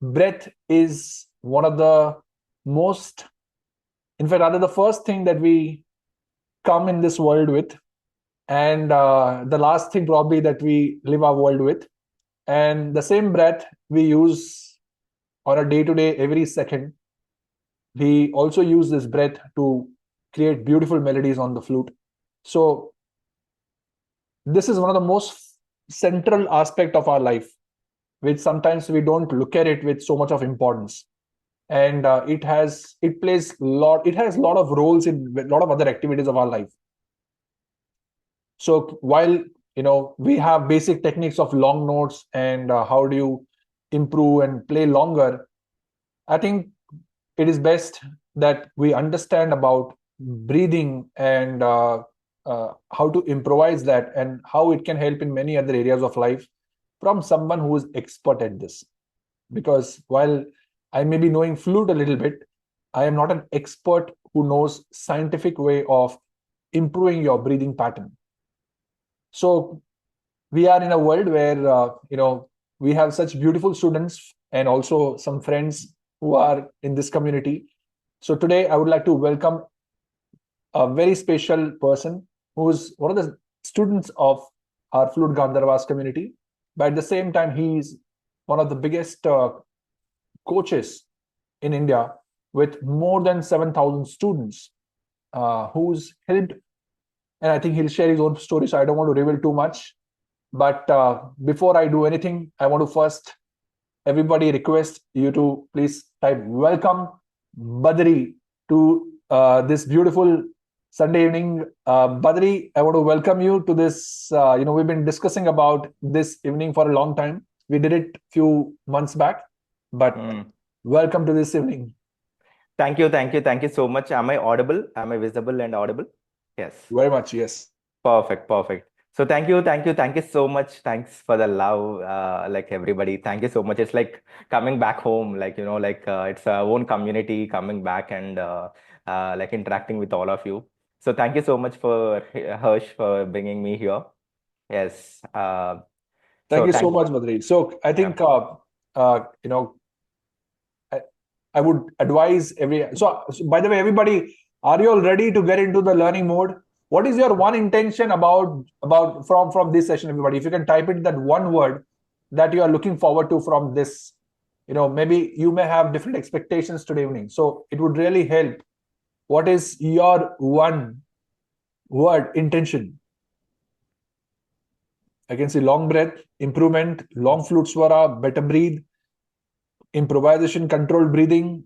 breath is one of the most, in fact, rather the first thing that we come in this world with, and the last thing probably that we live our world with. And the same breath we use on a day to day, every second. We also use this breath to create beautiful melodies on the flute. So this is one of the most central aspect of our life, which sometimes we don't look at it with so much of importance. And it plays lot. It has a lot of roles in a lot of other activities of our life. So while we have basic techniques of long notes and how do you improve and play longer, I think it is best that we understand about breathing and how to improvise that and how it can help in many other areas of life from someone who is expert at this. Because while I may be knowing flute a little bit, I am not an expert who knows scientific way of improving your breathing pattern. So we are in a world where we have such beautiful students and also some friends who are in this community. So today I would like to welcome a very special person who is one of the students of our Flute Gandharvas community. But at the same time, he is one of the biggest coaches in India with more than 7,000 students who's helped. And I think he'll share his own story, so I don't want to reveal too much. But before I do anything, I want to first, everybody request you to please type welcome Badri to this beautiful Sunday evening. Badri, I want to welcome you to this. We've been discussing about this evening for a long time. We did it a few months back, but welcome to this evening. Thank you, thank you, thank you so much. Am I audible? Am I visible and audible? Yes. Very much, yes. Perfect, perfect. So thank you so much. Thanks for the love, like everybody. Thank you so much. It's like coming back home, it's our own community coming back and like interacting with all of you. So thank you so much for Hirsch for bringing me here. Yes. Thank So you so thank much, Badri. So I yeah. think uh, you know I would advise so by the way, everybody, are you all ready to get into the learning mode? What is your one intention about from this session, everybody? If you can type it, that one word that you are looking forward to from this. Maybe you may have different expectations today evening. So it would really help. What is your one word intention? I can see long breath, improvement, long flute swara, better breathe, improvisation, controlled breathing,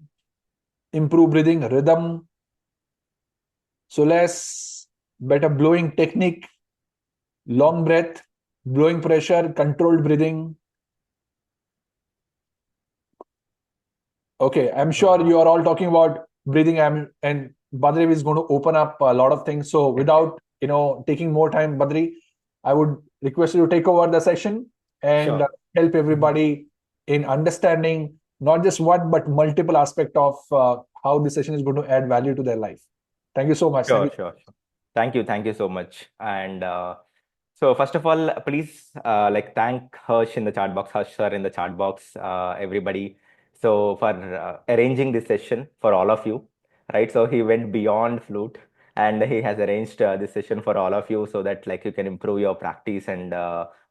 improve breathing, rhythm, solace, better blowing technique, long breath, blowing pressure, controlled breathing. Okay, I'm sure you are all talking about breathing, and Badri is going to open up a lot of things. So without taking more time, Badri, I would request you to take over the session and Sure. help everybody in understanding not just one but multiple aspect of how this session is going to add value to their life. Thank you so much. Thank Sure, you. sure, sure. Thank you so much. And so first of all, please like thank Hirsch in the chat box, Hirsch sir in the chat box, everybody. So for arranging this session for all of you, right? So he went beyond flute and he has arranged this session for all of you so that like you can improve your practice and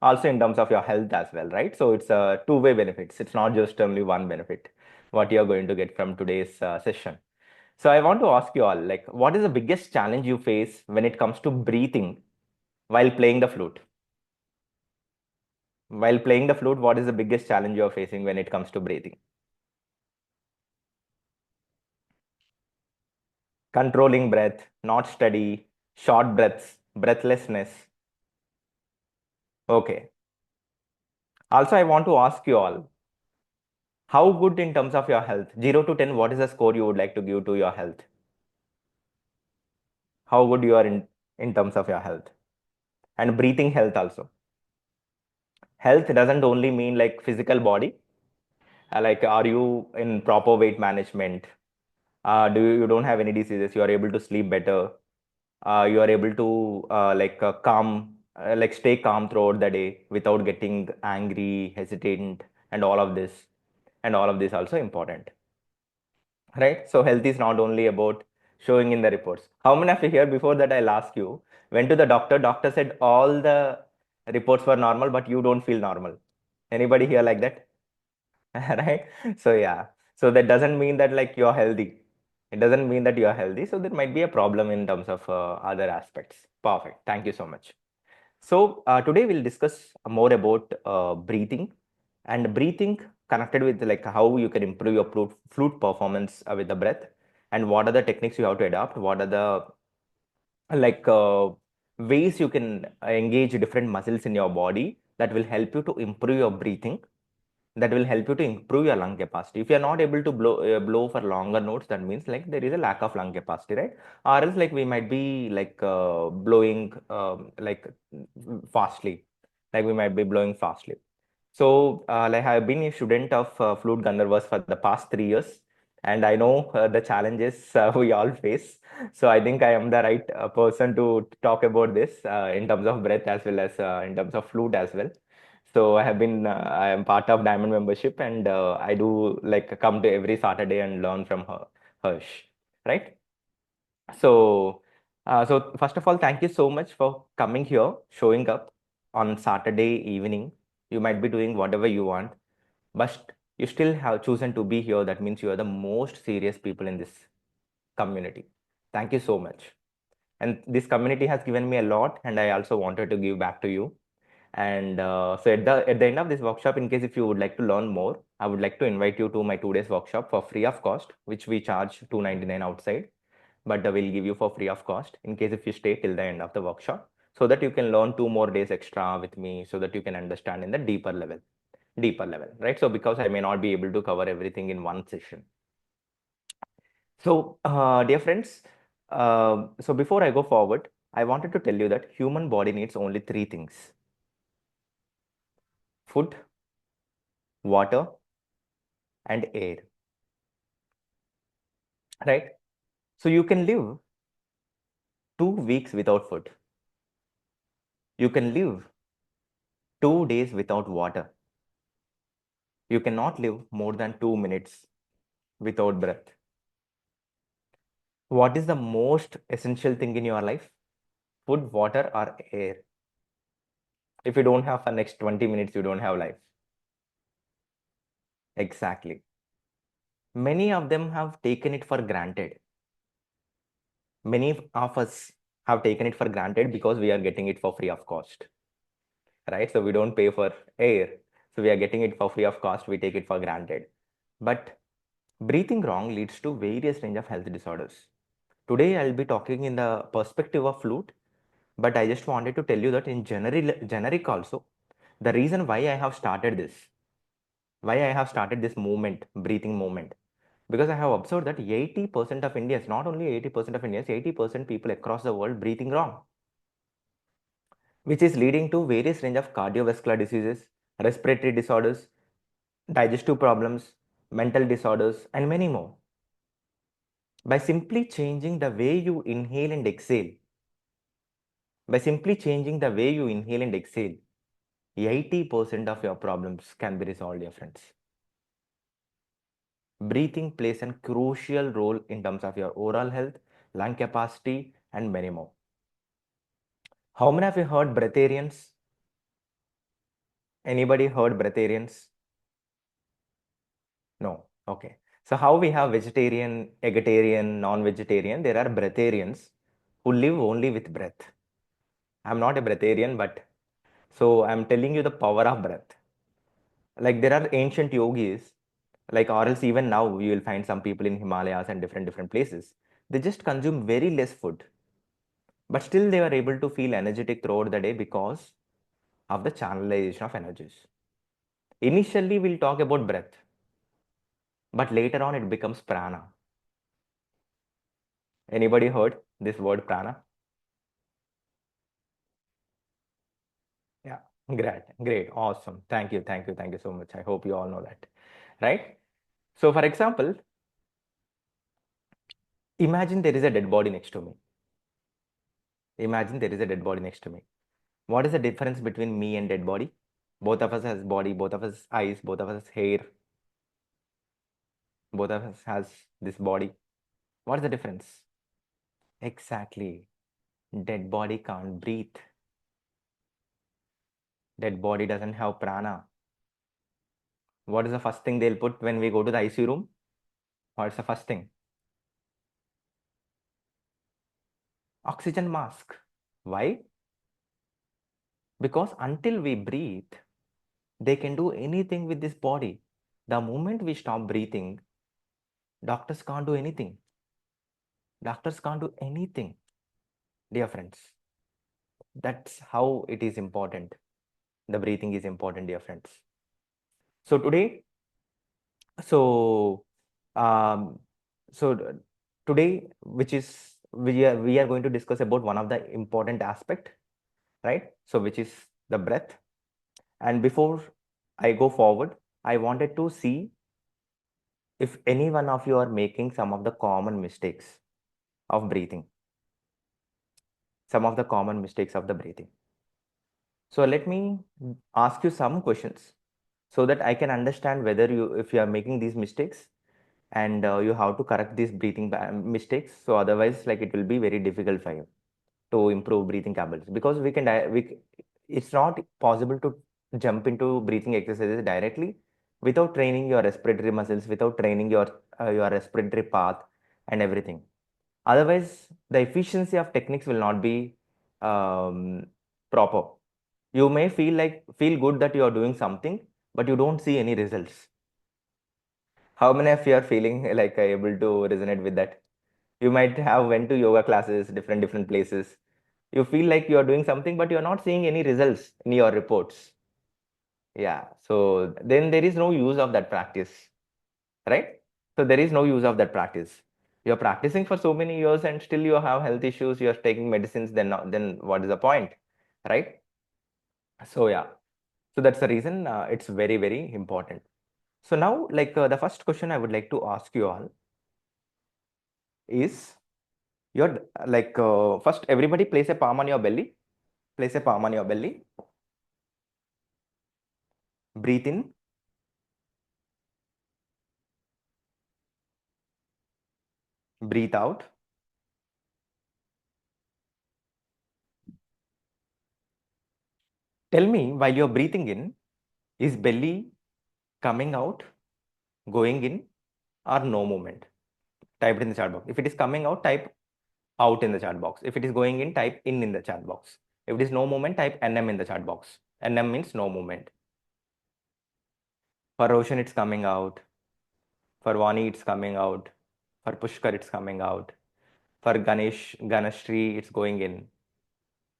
also in terms of your health as well, right? So it's a two-way benefits. It's not just only one benefit what you're going to get from today's session. So I want to ask you all, like, what is the biggest challenge you face when it comes to breathing while playing the flute? While playing the flute, what is the biggest challenge you're facing when it comes to breathing? Controlling breath, not steady, short breaths, breathlessness. Okay. Also, I want to ask you all, how good in terms of your health? 0 to 10, what is the score you would like to give to your health? How good you are in terms of your health? And breathing health also. Health doesn't only mean like physical body. Like, are you in proper weight management? Do you don't have any diseases? You are able to sleep better. You are able to like stay calm throughout the day without getting angry, hesitant, and all of this. and all of this also important, right? So health is not only about showing in the reports. How many of you here, before that I'll ask you, went to the doctor said all the reports were normal, but you don't feel normal? Anybody here like that? Right? So yeah, so that doesn't mean that like you're healthy. It doesn't mean that you're healthy. So there might be a problem in terms of other aspects. Perfect. Thank you so much. So today we'll discuss more about breathing, and breathing connected with like how you can improve your flute performance with the breath, and what are the techniques you have to adopt, what are the like ways you can engage different muscles in your body that will help you to improve your breathing, that will help you to improve your lung capacity. If you are not able to blow for longer notes, that means like there is a lack of lung capacity, right? Or else like we might be like blowing like fastly, like we might be blowing fastly. So like I've been a student of flute Gandharvas for the past 3 years, and I know the challenges we all face. So I think I am the right person to talk about this in terms of breath as well as in terms of flute as well. So I am part of Diamond membership, and I do like come to every Saturday and learn from Harsh, right? So first of all, thank you so much for coming here, showing up on Saturday evening. You might be doing whatever you want, but you still have chosen to be here. That means you are the most serious people in this community. Thank you so much. And this community has given me a lot, and I also wanted to give back to you. And so at the end of this workshop, in case if you would like to learn more, I would like to invite you to my 2 days workshop for free of cost, which we charge 299 outside, but we'll give you for free of cost in case if you stay till the end of the workshop, so that you can learn 2 more days extra with me, so that you can understand in the deeper level, right? So because I may not be able to cover everything in one session. So dear friends, so before I go forward, I wanted to tell you that human body needs only three things: food, water, and air, right? So you can live 2 weeks without food. You can live 2 days without water. You cannot live more than 2 minutes without breath. What is the most essential thing in your life? Food, water, or air? If you don't have for next 20 minutes, you don't have life. Exactly. Many of them have taken it for granted. Many of us have taken it for granted because we are getting it for free of cost, right? So we don't pay for air. So we are getting it for free of cost. We take it for granted. But breathing wrong leads to various range of health disorders. Today, I'll be talking in the perspective of flute, but I just wanted to tell you that in generic also, the reason why I have started this movement, breathing movement, because I have observed that 80% of Indians, not only 80% of Indians, 80% people across the world breathing wrong, which is leading to various range of cardiovascular diseases, respiratory disorders, digestive problems, mental disorders, and many more. By simply changing the way you inhale and exhale, by simply changing the way you inhale and exhale, 80% of your problems can be resolved, dear friends. Breathing plays a crucial role in terms of your oral health, lung capacity, and many more. How many of you heard breatharians? Anybody heard breatharians? No. Okay. So how we have vegetarian, egalitarian, non-vegetarian? There are breatharians who live only with breath. I'm not a breatharian, but so I'm telling you the power of breath. Like there are ancient yogis, like or else even now you will find some people in Himalayas and different places. They just consume very less food, but still they are able to feel energetic throughout the day because of the channelization of energies. Initially, we'll talk about breath, but later on it becomes prana. Anybody heard this word prana? Yeah, great, awesome. Thank you so much. I hope you all know that, right? So, for example, imagine there is a dead body next to me. Imagine there is a dead body next to me. What is the difference between me and dead body? Both of us has body, both of us eyes, both of us has hair. Both of us has this body. What's the difference? Exactly. Dead body can't breathe. Dead body doesn't have prana. What is the first thing they'll put when we go to the ICU room? What's the first thing? Oxygen mask. Why? Because until we breathe, they can do anything with this body. The moment we stop breathing, doctors can't do anything. Doctors can't do anything, dear friends. That's how it is important. The breathing is important, dear friends. So today, so um, so today, which is we are going to discuss about one of the important aspect, right? So which is the breath. And before I go forward, I wanted to see if any one of you are making some of the common mistakes of breathing. Some of the common mistakes of the breathing. So let me ask you some questions so that I can understand whether if you are making these mistakes and you have to correct these breathing mistakes. So otherwise, like it will be very difficult for you to improve breathing capabilities because it's not possible to jump into breathing exercises directly without training your respiratory muscles, without training your respiratory path and everything. Otherwise, the efficiency of techniques will not be um, proper. You may feel good that you are doing something, but you don't see any results. How many of you are feeling like able to resonate with that? You might have went to yoga classes, different places. You feel like you are doing something, but you are not seeing any results in your reports. Yeah. So then there is no use of that practice, right? So there is no use of that practice. You're practicing for so many years and still you have health issues, you're taking medicines, then what is the point, right? So yeah, so that's the reason it's very important. So now, like the first question I would like to ask you all is your first everybody place a palm on your belly. Place a palm on your belly. Breathe in. Breathe out. Tell me while you're breathing in, is belly coming out, going in, or no movement? Type it in the chat box. If it is coming out, type out in the chat box. If it is going in, type in the chat box. If it is no movement, type NM in the chat box. NM means no movement. For Roshan, it's coming out. For Vani, it's coming out. For Pushkar, it's coming out. For Ganashri, it's going in.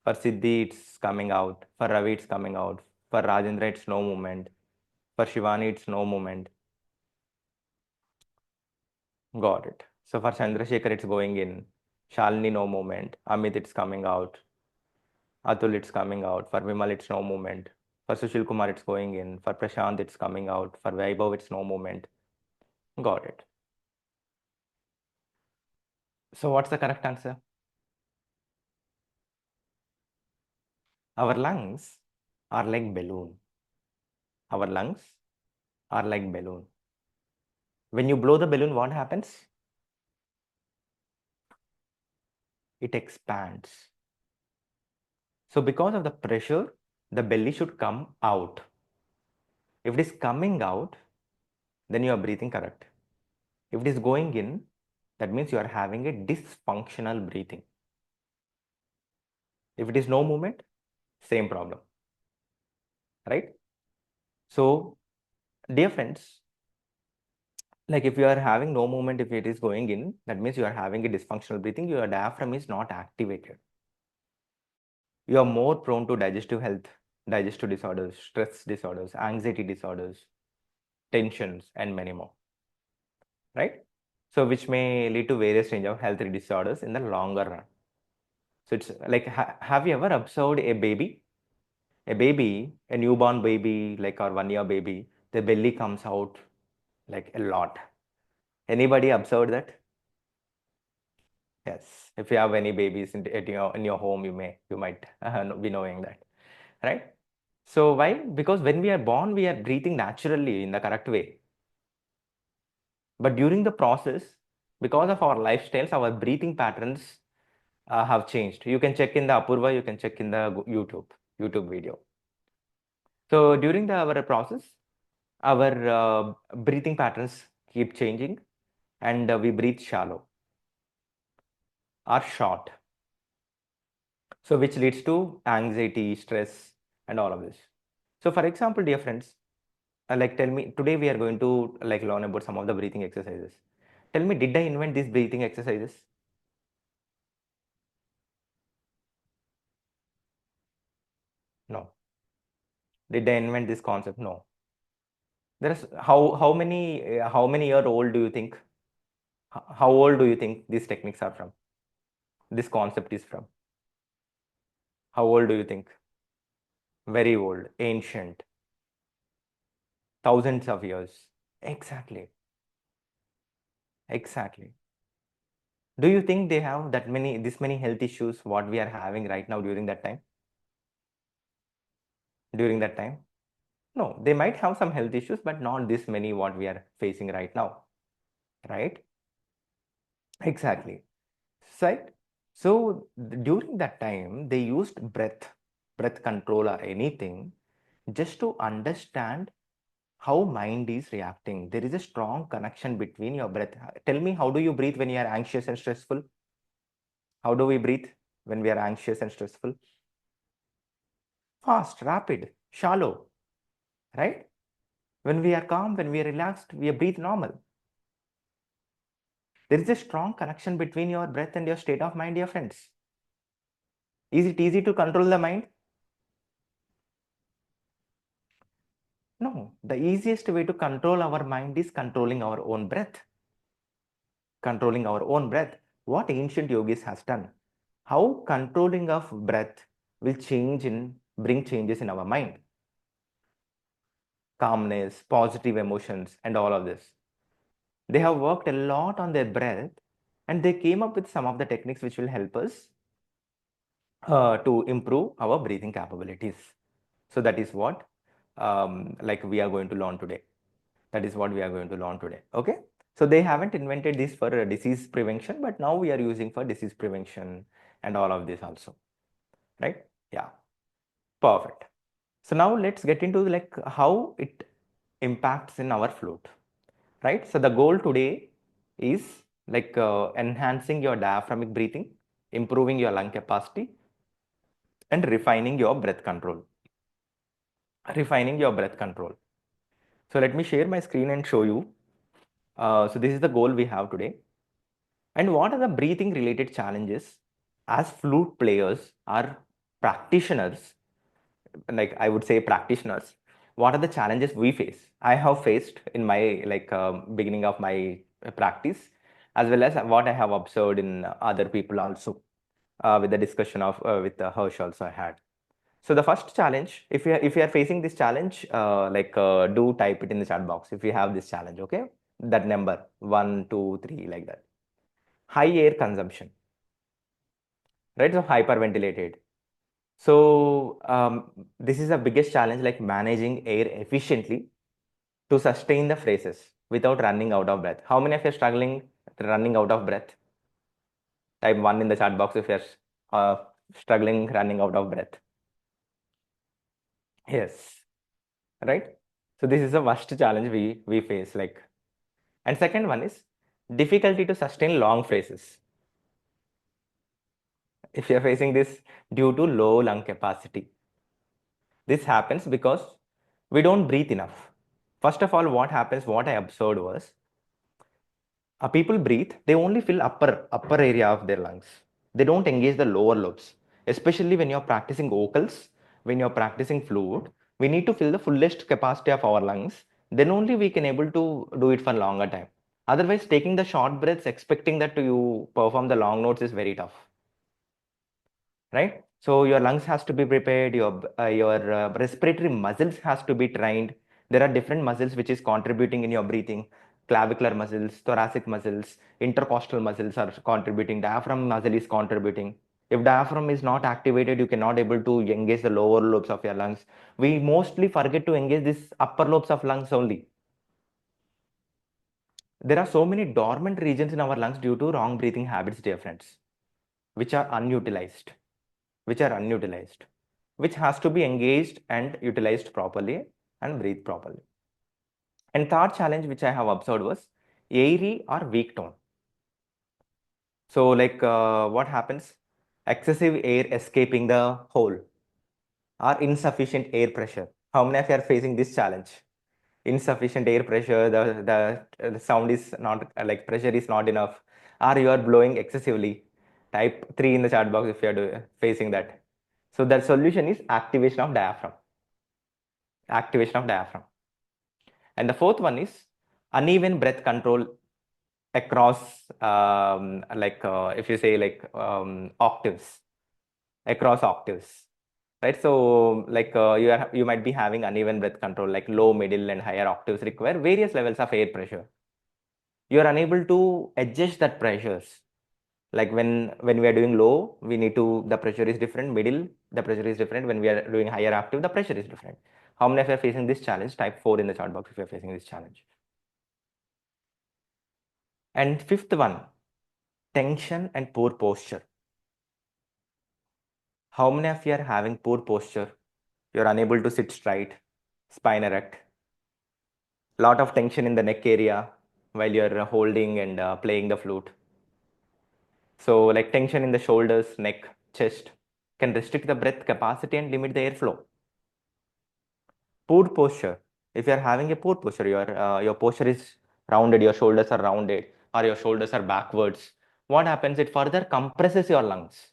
For Siddhi, it's coming out. For Ravi, it's coming out. For Rajendra, it's no movement. For Shivani, it's no movement. Got it. So for Chandrasekhar, it's going in. Shalini, no movement. Amit, it's coming out. Atul, it's coming out. For Vimal, it's no movement. For Sushil Kumar, it's going in. For Prashant, it's coming out. For Vaibhav, it's no movement. Got it. So what's the correct answer? Our lungs are like balloon. Our lungs are like balloon. When you blow the balloon, what happens? It expands. So because of the pressure, the belly should come out. If it is coming out, then you are breathing correct. If it is going in, that means you are having a dysfunctional breathing. If it is no movement, same problem, right? So, dear friends, like if you are having no movement, if it is going in, that means you are having a dysfunctional breathing, your diaphragm is not activated. You are more prone to digestive health, digestive disorders, stress disorders, anxiety disorders, tensions, and many more, right? So, which may lead to various range of health disorders in the longer run. So, it's like, have you ever observed a baby? A baby, a newborn baby, like our 1 year baby, the belly comes out like a lot. Anybody observed that? Yes. If you have any babies in your home, you might be knowing that, right? So why? Because when we are born, we are breathing naturally in the correct way. But during the process, because of our lifestyles, our breathing patterns have changed. You can check in the Apurva, you can check in the YouTube video. So during our process, our breathing patterns keep changing, and we breathe shallow or short. So which leads to anxiety, stress, and all of this. So for example, dear friends, like tell me, today we are going to like learn about some of the breathing exercises. Tell me, did I invent these breathing exercises? No. Did I invent this concept? No. There's how many year old do you think? How old do you think these techniques are from? This concept is from? How old do you think? Very old, ancient, thousands of years. Exactly. Exactly. Do you think they have this many health issues what we are having right now during that time? During that time? No, they might have some health issues, but not this many what we are facing right now, right? Exactly. Right? So during that time, they used breath control or anything just to understand how mind is reacting. There is a strong connection between your breath. Tell me, how do you breathe when you are anxious and stressful? How do we breathe when we are anxious and stressful? Fast, rapid, shallow, right? When we are calm, when we are relaxed, we breathe normal. There is a strong connection between your breath and your state of mind, dear friends. Is it easy to control the mind? No. The easiest way to control our mind is controlling our own breath. Controlling our own breath. What ancient yogis has done. How controlling of breath will bring changes in our mind. Calmness, positive emotions, and all of this. They have worked a lot on their breath, and they came up with some of the techniques which will help us to improve our breathing capabilities. So that is what like we are going to learn today. That is what we are going to learn today. Okay. So they haven't invented this for disease prevention, but now we are using for disease prevention and all of this also. Right? Yeah. Perfect. So now let's get into like how it impacts in our flute. Right? So the goal today is like enhancing your diaphragmic breathing, improving your lung capacity, and refining your breath control. Refining your breath control. So let me share my screen and show you. So this is the goal we have today. And what are the breathing related challenges as flute players or practitioners? Like I would say practitioners, what are the challenges we face? I have faced in my like beginning of my practice, as well as what I have observed in other people also, with the discussion of with Hirsch also I had. So the first challenge, if you are facing this challenge, do type it in the chat box if you have this challenge. Okay, that number 1, 2, 3 like that. High air consumption, right? So hyperventilated. So this is the biggest challenge, like managing air efficiently to sustain the phrases without running out of breath. How many of you are struggling running out of breath? Type 1 in the chat box if you're struggling running out of breath. Yes, right? So this is the worst challenge we face. Like, and second one is difficulty to sustain long phrases. If you're facing this due to low lung capacity, this happens because we don't breathe enough. First of all, what happens, what I observed was people breathe, they only fill upper area of their lungs. They don't engage the lower lobes. Especially when you're practicing vocals, when you're practicing flute, we need to fill the fullest capacity of our lungs. Then only we can able to do it for longer time. Otherwise, taking the short breaths, expecting that to you perform the long notes is very tough, right? So your lungs has to be prepared, your respiratory muscles has to be trained. There are different muscles which is contributing in your breathing. Clavicular muscles, thoracic muscles, intercostal muscles are contributing. Diaphragm muscle is contributing. If diaphragm is not activated, you cannot able to engage the lower lobes of your lungs. We mostly forget to engage this upper lobes of lungs only. There are so many dormant regions in our lungs due to wrong breathing habits, dear friends, which are unutilized, which has to be engaged and utilized properly and breathe properly. And third challenge which I have observed was airy or weak tone. So like what happens? Excessive air escaping the hole or insufficient air pressure. How many of you are facing this challenge? Insufficient air pressure, the sound is not like pressure is not enough, or you are blowing excessively. Type 3 in the chat box if you are facing that. So the solution is activation of diaphragm. Activation of diaphragm. And the fourth one is uneven breath control across like if you say like octaves, across octaves, right? So like you might be having uneven breath control, like low, middle, and higher octaves require various levels of air pressure. You are unable to adjust that pressures. Like when we are doing low, we need to, the pressure is different. Middle, the pressure is different. When we are doing higher octave, the pressure is different. How many of you are facing this challenge? Type 4 in the chat box if you are facing this challenge. And fifth one, tension and poor posture. How many of you are having poor posture? You're unable to sit straight, spine erect, lot of tension in the neck area while you're holding and playing the flute. So like tension in the shoulders, neck, chest can restrict the breath capacity and limit the airflow. Poor posture. If you're having a poor posture, your posture is rounded, your shoulders are rounded, or your shoulders are backwards. What happens? It further compresses your lungs.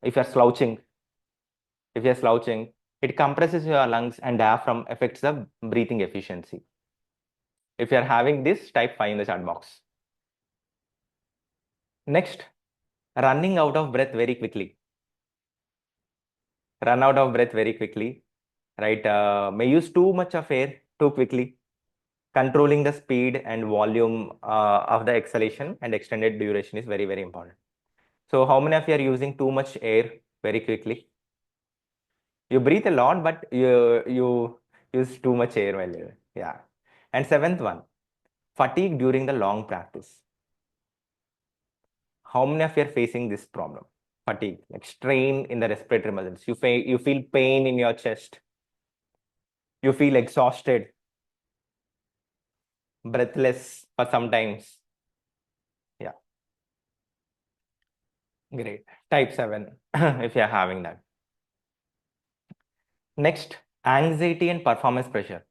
If you're slouching, it compresses your lungs and diaphragm affects the breathing efficiency. If you're having this, type 5 in the chat box. Next, running out of breath very quickly. Run out of breath very quickly, right? May use too much of air too quickly. Controlling the speed and volume of the exhalation and extended duration is very, very important. So how many of you are using too much air very quickly? You breathe a lot, but you use too much air while you, yeah. And seventh one, fatigue during the long practice. How many of you are facing this problem? Fatigue, like strain in the respiratory muscles. You feel pain in your chest. You feel exhausted, breathless for sometimes. Yeah, great. Type 7 if you're having that. Next, anxiety and performance pressure.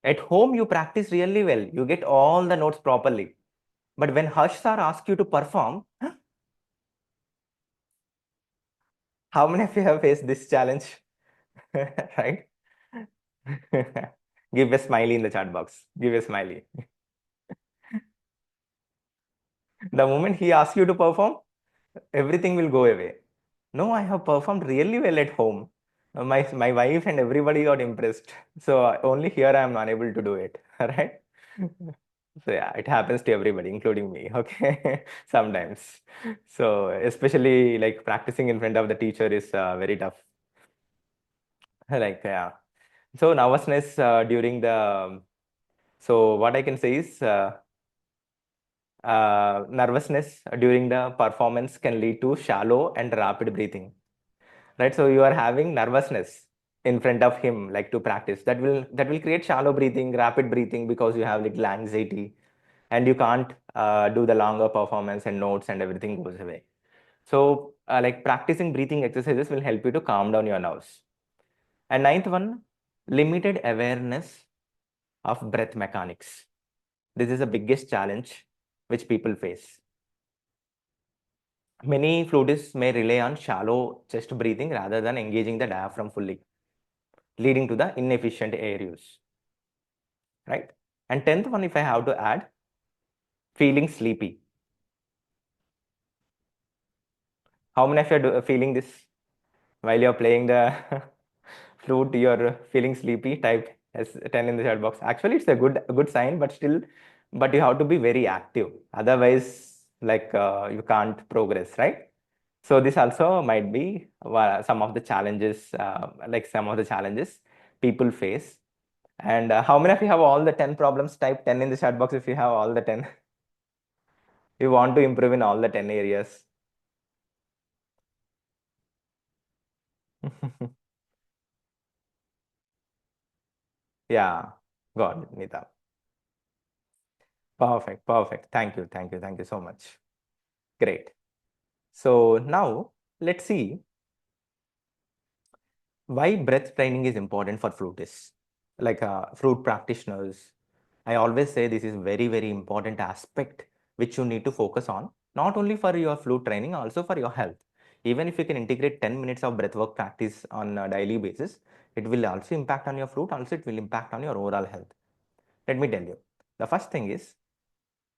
At home, you practice really well. You get all the notes properly. But when Harsh sir asks you to perform, how many of you have faced this challenge? Right? Give a smiley in the chat box. Give a smiley. The moment he asks you to perform, everything will go away. No, I have performed really well at home. My wife and everybody got impressed. So only here I am unable to do it. Right? So yeah, it happens to everybody, including me. Okay, sometimes. So especially like practicing in front of the teacher is very tough. Like yeah. So nervousness during the. So what I can say is nervousness during the performance can lead to shallow and rapid breathing, right? So you are having nervousness in front of him, like to practice. That will create shallow breathing, rapid breathing, because you have little anxiety, and you can't do the longer performance and notes and everything goes away. So like practicing breathing exercises will help you to calm down your nerves. And ninth one, limited awareness of breath mechanics. This is the biggest challenge which people face. Many flutists may rely on shallow chest breathing rather than engaging the diaphragm fully, leading to the inefficient air use, right? And 10th one, if I have to add, feeling sleepy. How many of you are feeling this while you're playing the flute? You're feeling sleepy. Type as 10 in the chat box. Actually, it's a good sign, but still, but you have to be very active. Otherwise, like you can't progress, right? So this also might be some of the challenges, people face. And how many of you have all the 10 problems? Type 10 in the chat box if you have all the 10. You want to improve in all the 10 areas. Yeah, got it, Nita. Perfect, perfect. Thank you, thank you, thank you so much. Great. So now let's see why breath training is important for flutists, like flute practitioners. I always say this is very, very important aspect which you need to focus on, not only for your flute training, also for your health. Even if you can integrate 10 minutes of breathwork practice on a daily basis, it will also impact on your flute, also it will impact on your overall health. Let me tell you. The first thing is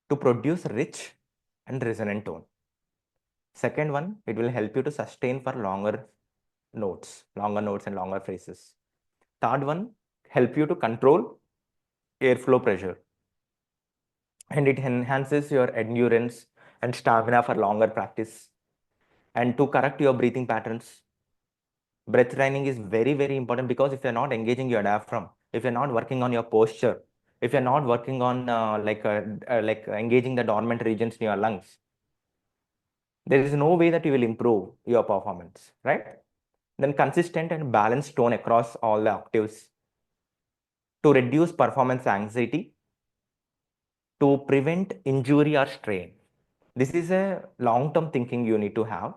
to produce rich and resonant tone. Second one, it will help you to sustain for longer notes and longer phrases. Third one, help you to control airflow pressure, and it enhances your endurance and stamina for longer practice. And to correct your breathing patterns, breath training is very, very important, because if you're not engaging your diaphragm, if you're not working on your posture, if you're not working on like engaging the dormant regions in your lungs, there is no way that you will improve your performance, right? Then consistent and balanced tone across all the octaves to reduce performance anxiety, to prevent injury or strain. This is a long-term thinking you need to have.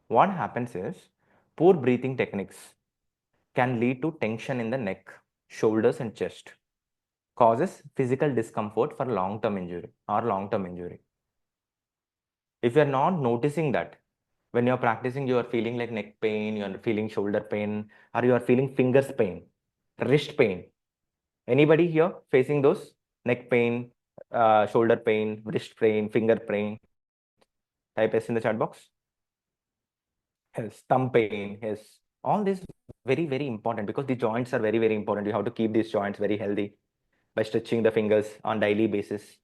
What happens is poor breathing techniques can lead to tension in the neck, shoulders, and chest, causes physical discomfort for long-term injury or long-term injury. If you're not noticing that, when you're practicing, you are feeling like neck pain, you're feeling shoulder pain, or you are feeling fingers pain, wrist pain. Anybody here facing those neck pain, shoulder pain, wrist pain, finger pain? Type S in the chat box. Yes, thumb pain. Yes, all this very, very important, because the joints are very, very important. You have to keep these joints very healthy by stretching the fingers on daily basis.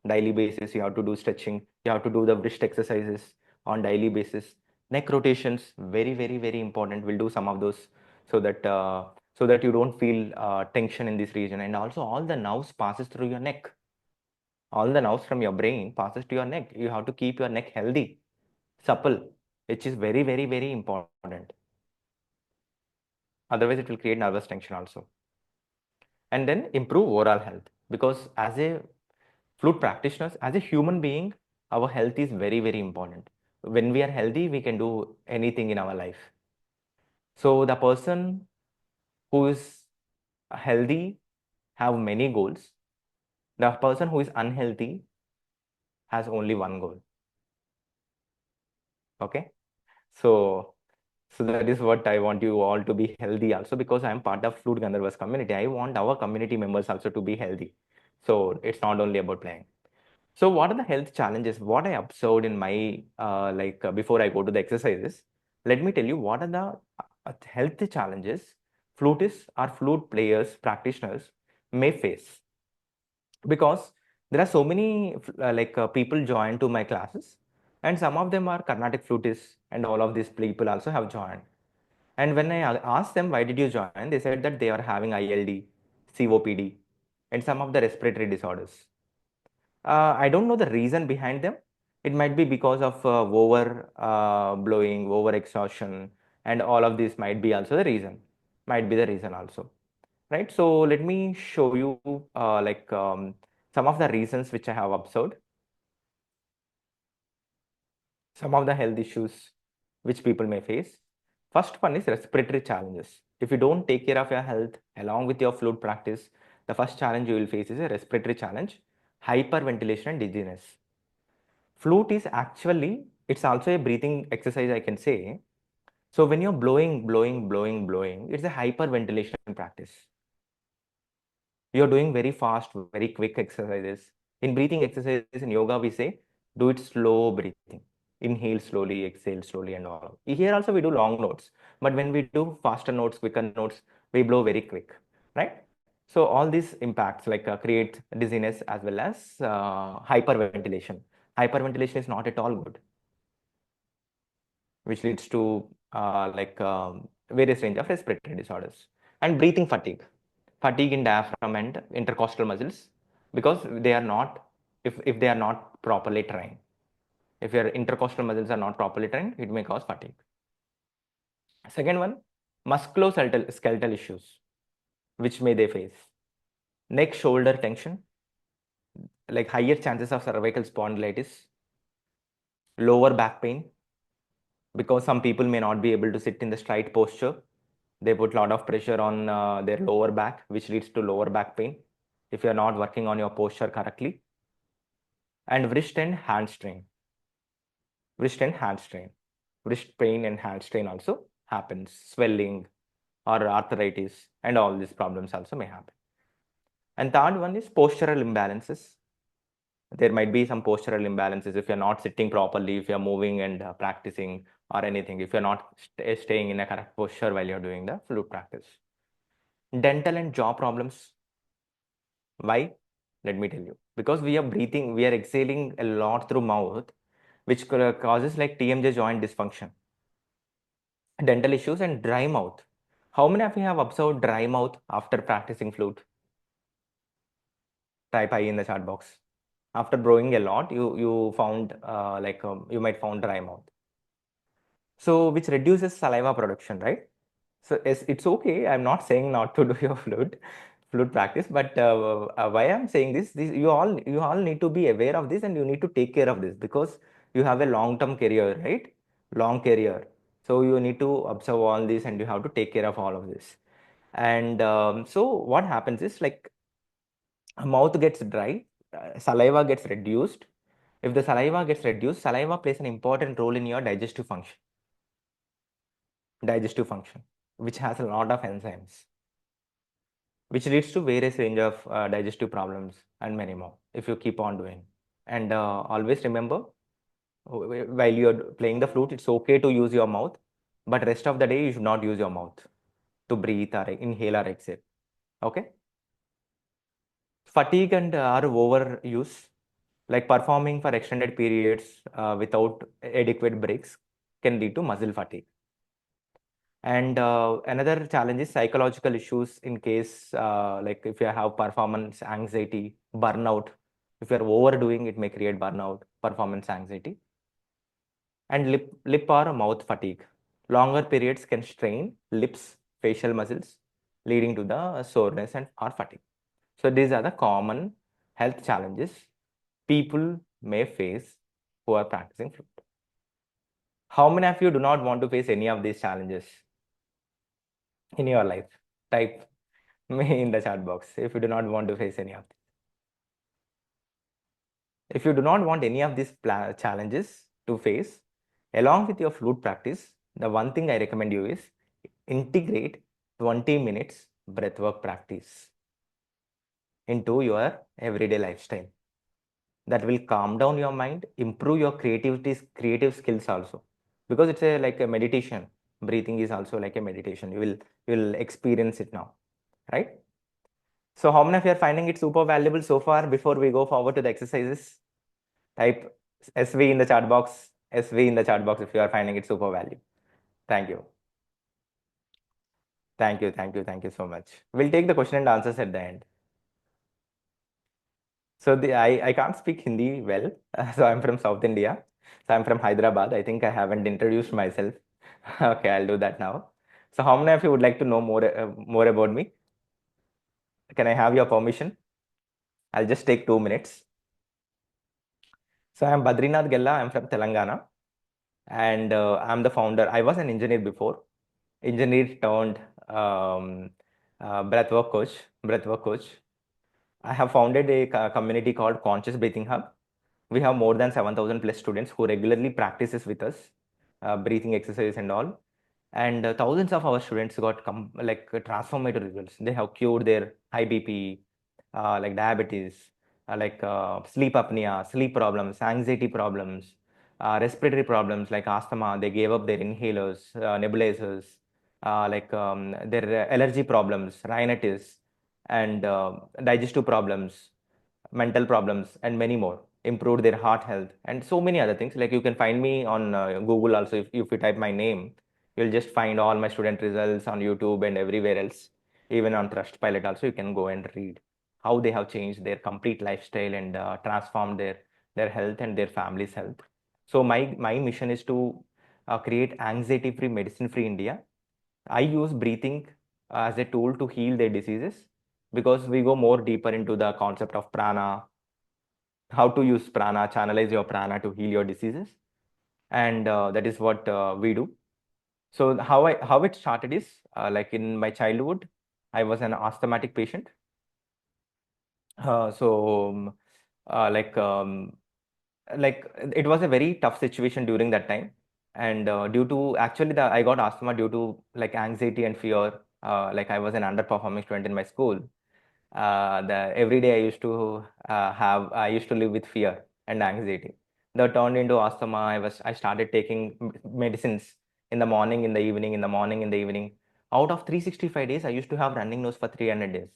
Daily basis, you have to do stretching. You have to do the wrist exercises on daily basis. Neck rotations, very, very, very important. We'll do some of those, so that you don't feel tension in this region. And also, all the nerves passes through your neck. All the nerves from your brain passes to your neck. You have to keep your neck healthy, supple, which is very, very, very important. Otherwise, it will create nervous tension also. And then improve overall health, because as a flute practitioners, as a human being, our health is very, very important. When we are healthy, we can do anything in our life. So the person who is healthy have many goals. The person who is unhealthy has only one goal. Okay. So that is what I want you all to be healthy also, because I am part of Flute Gandharvas community. I want our community members also to be healthy. So it's not only about playing. So what are the health challenges? What I observed in my before I go to the exercises, let me tell you what are the health challenges flutists or flute players, practitioners may face, because there are so many people join to my classes, and some of them are Carnatic flutists, and all of these people also have joined. And when I asked them why did you join, they said that they are having ILD, COPD, and some of the respiratory disorders. I don't know the reason behind them. It might be because of over blowing, over exhaustion, and all of this might be also the reason. Might be the reason also, right? So let me show you some of the reasons which I have observed. Some of the health issues which people may face. First one is respiratory challenges. If you don't take care of your health along with your flute practice, the first challenge you will face is a respiratory challenge, hyperventilation and dizziness. Flute is actually, it's also a breathing exercise, I can say. So when you're blowing, it's a hyperventilation practice. You're doing very fast, very quick exercises. In breathing exercises in yoga, we say, do it slow breathing. Inhale slowly, exhale slowly, and all. Here also we do long notes, but when we do faster notes, quicker notes, we blow very quick, right? So all these impacts create dizziness as well as hyperventilation. Hyperventilation is not at all good, which leads to various range of respiratory disorders and breathing fatigue. fatigue in diaphragm and intercostal muscles, because they are not, if they are not properly trained. If your intercostal muscles are not properly trained, it may cause fatigue. Second one, musculoskeletal issues, which may they face. Neck shoulder tension, like higher chances of cervical spondylitis, lower back pain, because some people may not be able to sit in the straight posture. They put a lot of pressure on their lower back, which leads to lower back pain if you're not working on your posture correctly. And wrist and hand strain. Wrist and hand strain. Wrist pain and hand strain also happens. Swelling or arthritis and all these problems also may happen. And third one is postural imbalances. There might be some postural imbalances if you're not sitting properly, if you're moving and practicing or anything, if you're not staying in a correct posture while you're doing the flute practice. Dental and jaw problems. Why? Let me tell you. Because we are breathing, we are exhaling a lot through mouth, which causes like TMJ joint dysfunction. Dental issues and dry mouth. How many of you have observed dry mouth after practicing flute? Type I in the chat box. After blowing a lot, you found you might found dry mouth. So which reduces saliva production, right? So it's okay. I'm not saying not to do your flute practice, but why I'm saying this, you all need to be aware of this and you need to take care of this, because you have a long-term career, right? Long career. So you need to observe all this and you have to take care of all of this. And so what happens is like mouth gets dry, saliva gets reduced. If the saliva gets reduced, saliva plays an important role in your digestive function, which has a lot of enzymes, which leads to various range of digestive problems and many more if you keep on doing. And always remember, while you're playing the flute, it's okay to use your mouth, but rest of the day you should not use your mouth to breathe or inhale or exhale. Okay. Fatigue and or overuse, like performing for extended periods without adequate breaks, can lead to muscle fatigue. And another challenge is psychological issues in case like if you have performance anxiety, burnout. If you're overdoing, it may create burnout, performance anxiety. And lip or mouth fatigue. Longer periods can strain lips, facial muscles, leading to the soreness and or fatigue. So these are the common health challenges people may face who are practicing flute. How many of you do not want to face any of these challenges in your life? Type me in the chat box if you do not want to face any of them. If you do not want any of these challenges to face, along with your flute practice, the one thing I recommend you is integrate 20 minutes breathwork practice into your everyday lifestyle. That will calm down your mind, improve your creative skills also, because it's like a meditation. Breathing is also like a meditation. You will experience it now, right? So how many of you are finding it super valuable so far? Before we go forward to the exercises, type SV in the chat box. SV in the chat box if you are finding it super valuable. Thank you. Thank you. Thank you. Thank you so much. We'll take the question and answers at the end. So I can't speak Hindi well. So I'm from South India. So I'm from Hyderabad. I think I haven't introduced myself. Okay, I'll do that now. So how many of you would like to know more about me? Can I have your permission? I'll just take 2 minutes. So I'm Badrinath Gella. I'm from Telangana, and I'm the founder. I was an engineer before, engineer turned breathwork coach. Breathwork coach. I have founded a community called Conscious Breathing Hub. We have more than 7,000 plus students who regularly practices with us, breathing exercise and all. And thousands of our students got transformative results. They have cured their high BP, like diabetes, sleep apnea, sleep problems, anxiety problems, respiratory problems like asthma. They gave up their inhalers, nebulizers, their allergy problems, rhinitis, and digestive problems, mental problems, and many more. Improved their heart health and so many other things. Like you can find me on Google also. If you type my name, you'll just find all my student results on YouTube and everywhere else. Even on Trustpilot also, you can go and read how they have changed their complete lifestyle and transformed their health and their family's health. So my mission is to create anxiety-free, medicine-free India. I use breathing as a tool to heal their diseases, because we go more deeper into the concept of prana, how to use prana, channelize your prana to heal your diseases, and that is what we do. So how it started is, like in my childhood, I was an asthmatic patient. So like it was a very tough situation during that time, and due to actually the I got asthma due to like anxiety and fear. Like I was an underperforming student in my school. The every day I used to live with fear and anxiety. That turned into asthma. I started taking medicines in the morning, in the evening, in the morning, in the evening. Out of 365 days, I used to have running nose for 300 days.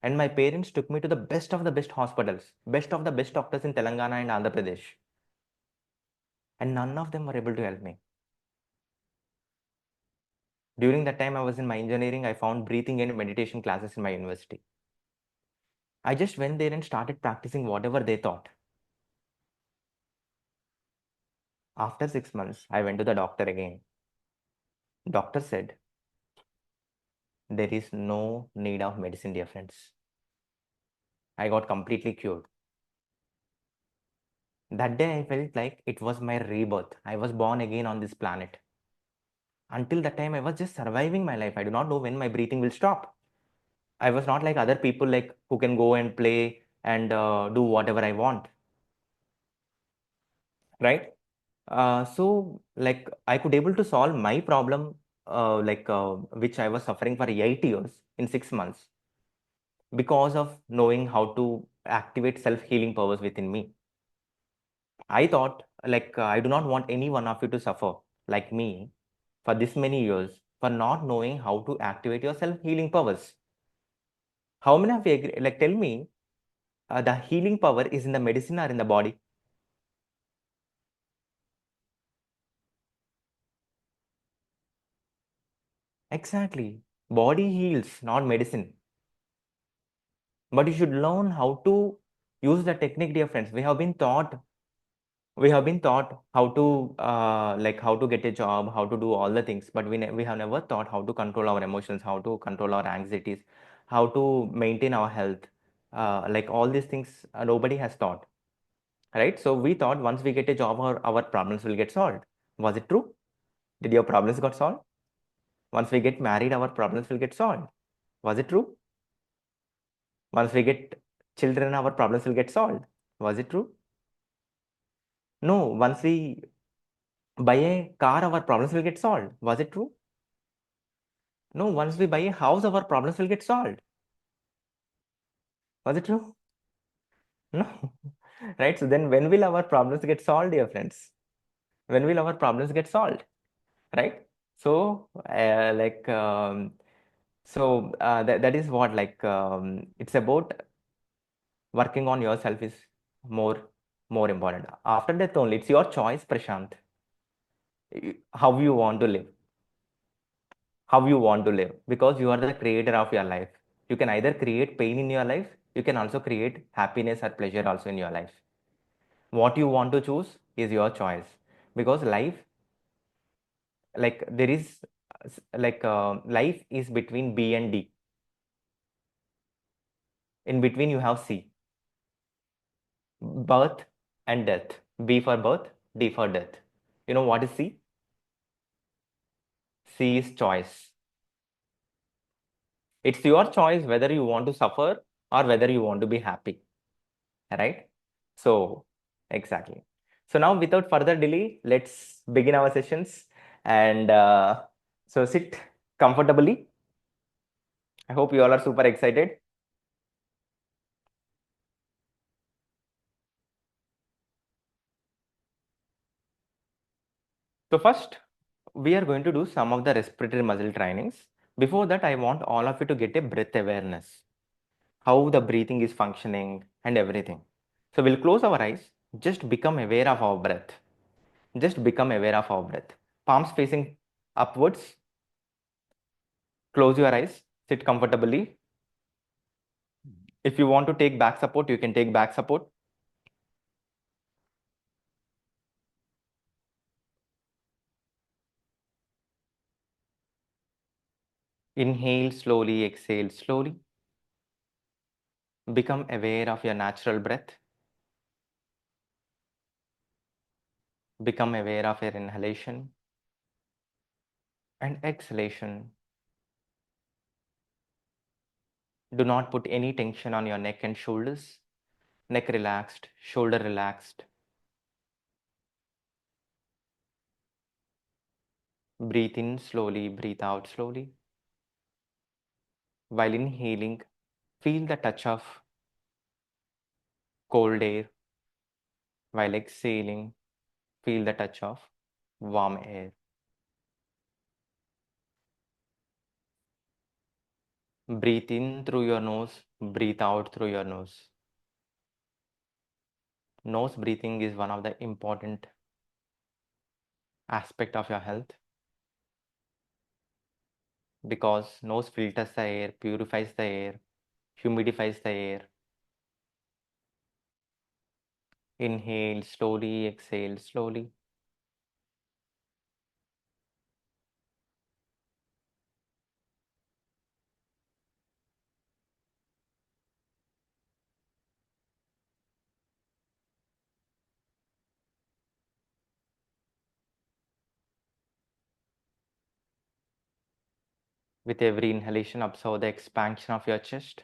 And my parents took me to the best of the best hospitals, best of the best doctors in Telangana and Andhra Pradesh. And none of them were able to help me. During that time I was in my engineering, I found breathing and meditation classes in my university. I just went there and started practicing whatever they taught. After 6 months, I went to the doctor again. Doctor said, there is no need of medicine, dear friends. I got completely cured. That day I felt like it was my rebirth. I was born again on this planet. Until that time, I was just surviving my life. I do not know when my breathing will stop. I was not like other people, like who can go and play and do whatever I want, right? So like I could able to solve my problem, which I was suffering for 8 years in 6 months, because of knowing how to activate self-healing powers within me. I thought like I do not want any one of you to suffer like me for this many years for not knowing how to activate your self-healing powers. How many of you agree? Like tell me, the healing power is in the medicine or in the body? Exactly. Body heals, not medicine. But you should learn how to use the technique, dear friends. We have been taught how to like how to get a job, how to do all the things, but we have never taught how to control our emotions, how to control our anxieties, how to maintain our health. Like all these things, nobody has taught, right? So we thought once we get a job, our problems will get solved. Was it true? Did your problems got solved? Once we get married, our problems will get solved. Was it true? Once we get children, our problems will get solved. Was it true? No. Once we buy a car, our problems will get solved. Was it true? No. Once we buy a house, our problems will get solved. Was it true? No. Right? So then when will our problems get solved, dear friends? When will our problems get solved? Right? So, that is what, like, it's about working on yourself is more more important. After that only, it's your choice, Prashant, how you want to live, because you are the creator of your life. You can either create pain in your life, you can also create happiness or pleasure also in your life. What you want to choose is your choice, because life, like there is life is between B and D. In between you have C, birth and death. B for birth, D for death. You know what is C? C is choice. It's your choice whether you want to suffer or whether you want to be happy, right? So, exactly. So now, without further delay, let's begin our sessions. And so, sit comfortably. I hope you all are super excited. So, first, we are going to do some of the respiratory muscle trainings. Before that, I want all of you to get a breath awareness, how the breathing is functioning and everything. So, we'll close our eyes, just become aware of our breath. Just become aware of our breath. Palms facing upwards. Close your eyes. Sit comfortably. If you want to take back support, you can take back support. Inhale slowly, exhale slowly. Become aware of your natural breath. Become aware of your inhalation and exhalation. Do not put any tension on your neck and shoulders. Neck relaxed, shoulder relaxed. Breathe in slowly, breathe out slowly. While inhaling, feel the touch of cold air. While exhaling, feel the touch of warm air. Breathe in through your nose, breathe out through your nose. Nose breathing is one of the important aspect of your health because nose filters the air, purifies the air, humidifies the air. Inhale slowly, exhale slowly. With every inhalation, observe the expansion of your chest,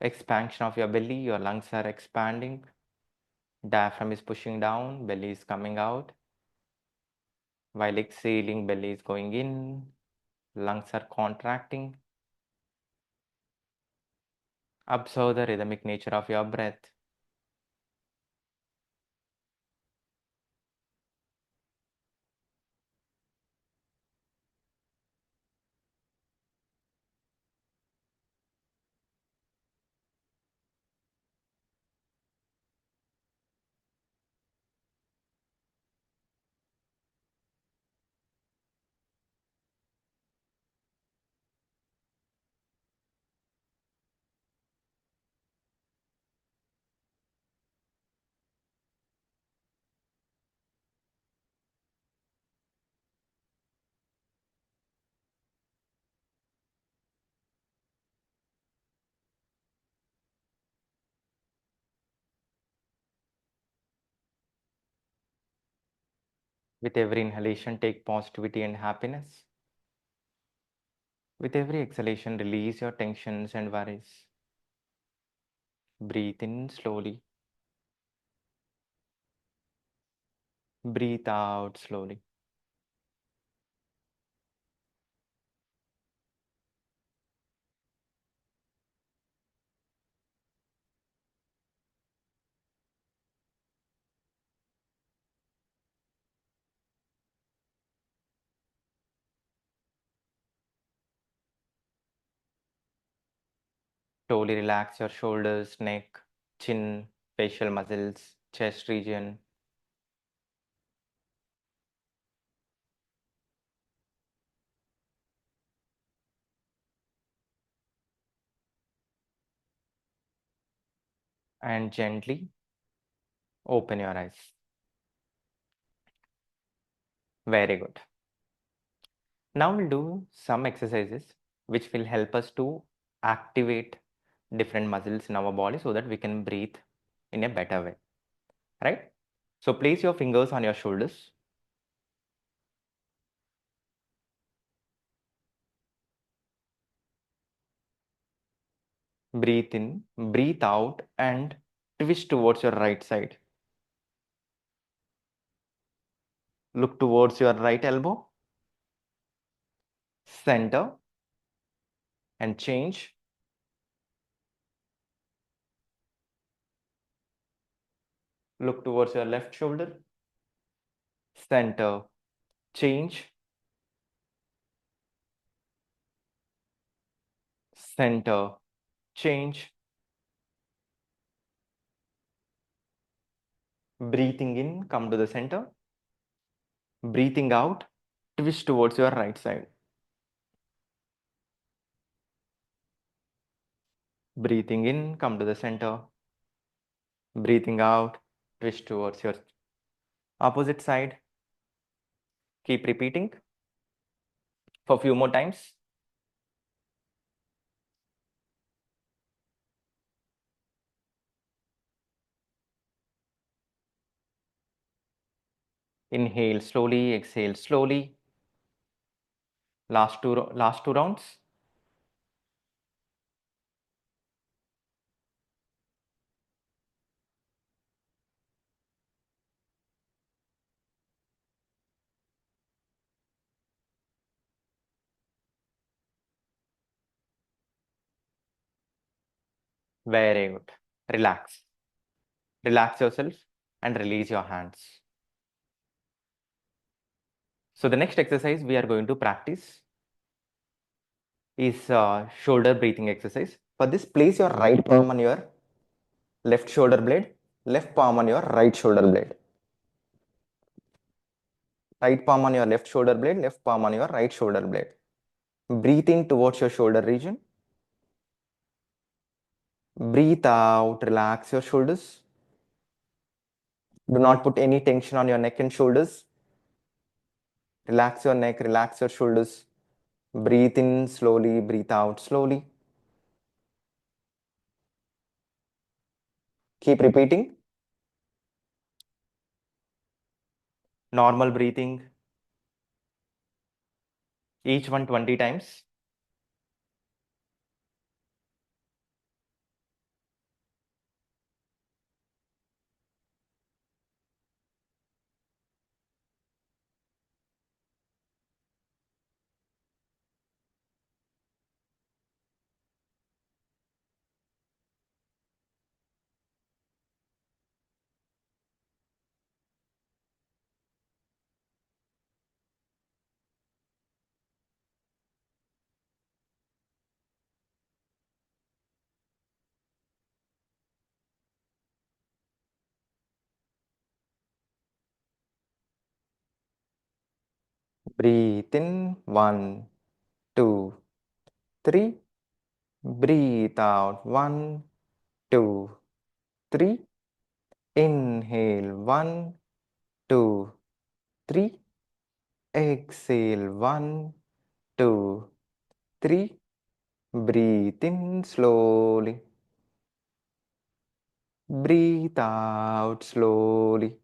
expansion of your belly. Your lungs are expanding. Diaphragm is pushing down, belly is coming out. While exhaling, belly is going in, lungs are contracting. Observe the rhythmic nature of your breath. With every inhalation, take positivity and happiness. With every exhalation, release your tensions and worries. Breathe in slowly. Breathe out slowly. Slowly relax your shoulders, neck, chin, facial muscles, chest region. And gently open your eyes. Very good. Now we'll do some exercises which will help us to activate different muscles in our body so that we can breathe in a better way, right? So place your fingers on your shoulders. Breathe in, breathe out, and twist towards your right side. Look towards your right elbow, center, and change. Look towards your left shoulder, center, change, center, change. Breathing in, come to the center. Breathing out, twist towards your right side. Breathing in, come to the center. Breathing out, twist towards your opposite side. Keep repeating for a few more times. Inhale slowly, exhale slowly. Last two rounds. Very good. Relax. Relax yourself and release your hands. So the next exercise we are going to practice is shoulder breathing exercise. For this, place your right palm on your left shoulder blade, left palm on your right shoulder blade. Right palm on your left shoulder blade, left palm on your right shoulder blade. Breathe in towards your shoulder region. Breathe out, relax your shoulders. Do not put any tension on your neck and shoulders. Relax your neck, relax your shoulders. Breathe in slowly, breathe out slowly. Keep repeating. Normal breathing. Each one 20 times. Breathe in. 1, 2, 3. Breathe out. 1, 2, 3. Inhale. 1, 2, 3. Exhale. 1, 2, 3. Breathe in slowly. Breathe out slowly.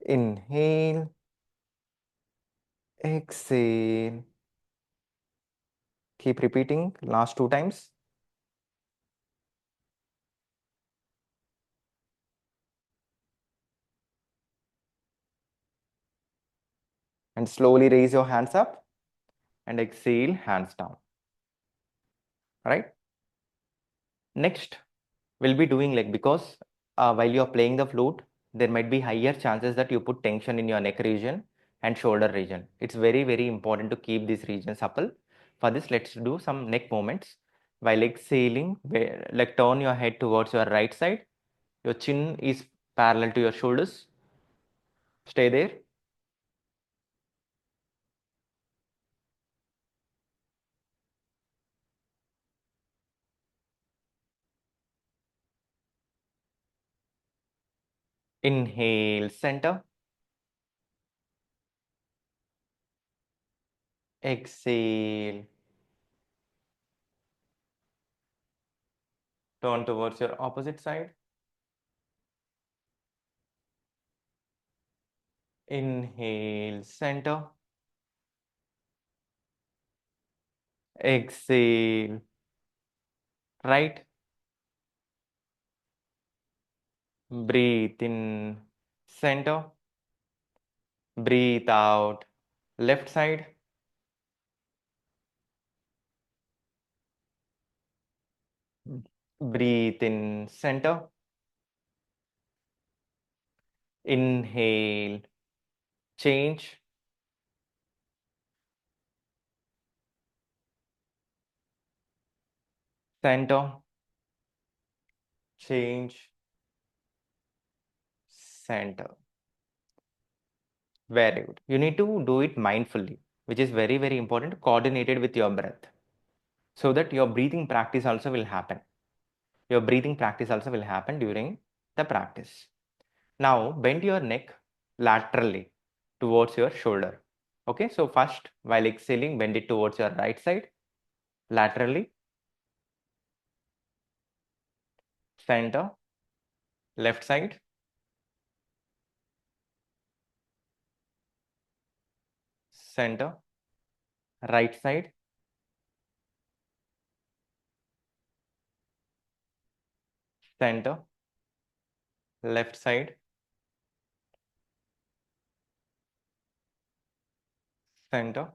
Inhale. Exhale. Keep repeating last 2 times. And slowly raise your hands up and exhale, hands down. Right? Next, we'll be doing like, because while you're playing the flute, there might be higher chances that you put tension in your neck region and shoulder region. It's very, very important to keep these regions supple. For this, let's do some neck movements. While exhaling, like turn your head towards your right side. Your chin is parallel to your shoulders. Stay there. Inhale, center. Exhale. Turn towards your opposite side. Inhale, center. Exhale, right. Breathe in, center. Breathe out, left side. Breathe in, center. Inhale, change. Center, change, center. Very good. You need to do it mindfully, which is very, very important, coordinated with your breath. so that your breathing practice also will happen. Your breathing practice also will happen during the practice. Now bend your neck laterally towards your shoulder. Okay, so first while exhaling, bend it towards your right side, laterally, center, left side, center, right side, center, left side, center,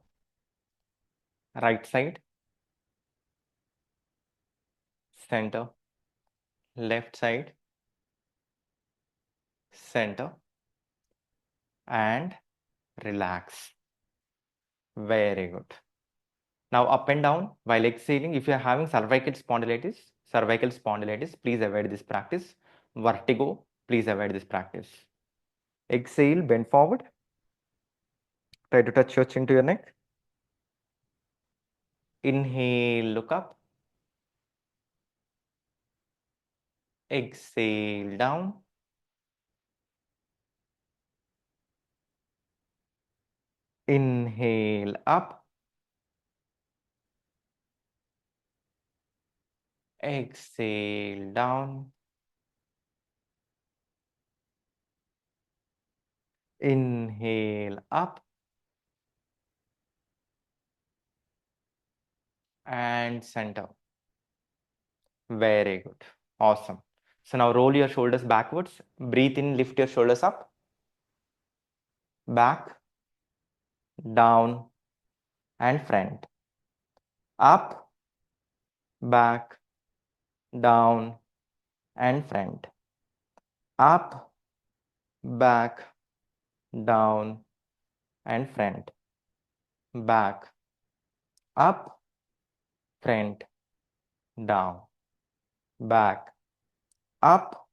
right side, center, left side, center, and relax. Very good. Now up and down while exhaling. If you are having cervical spondylitis, please avoid this practice. Vertigo, please avoid this practice. Exhale, bend forward. Try to touch your chin to your neck. Inhale, look up. Exhale, down. Inhale, up. Exhale, down. Inhale, up. And center. Very good. Awesome. So now roll your shoulders backwards. Breathe in, lift your shoulders up. Back, down, and front. Up, back, down, and front. Up, back, down, and front. Back, up, front, down. Back, up,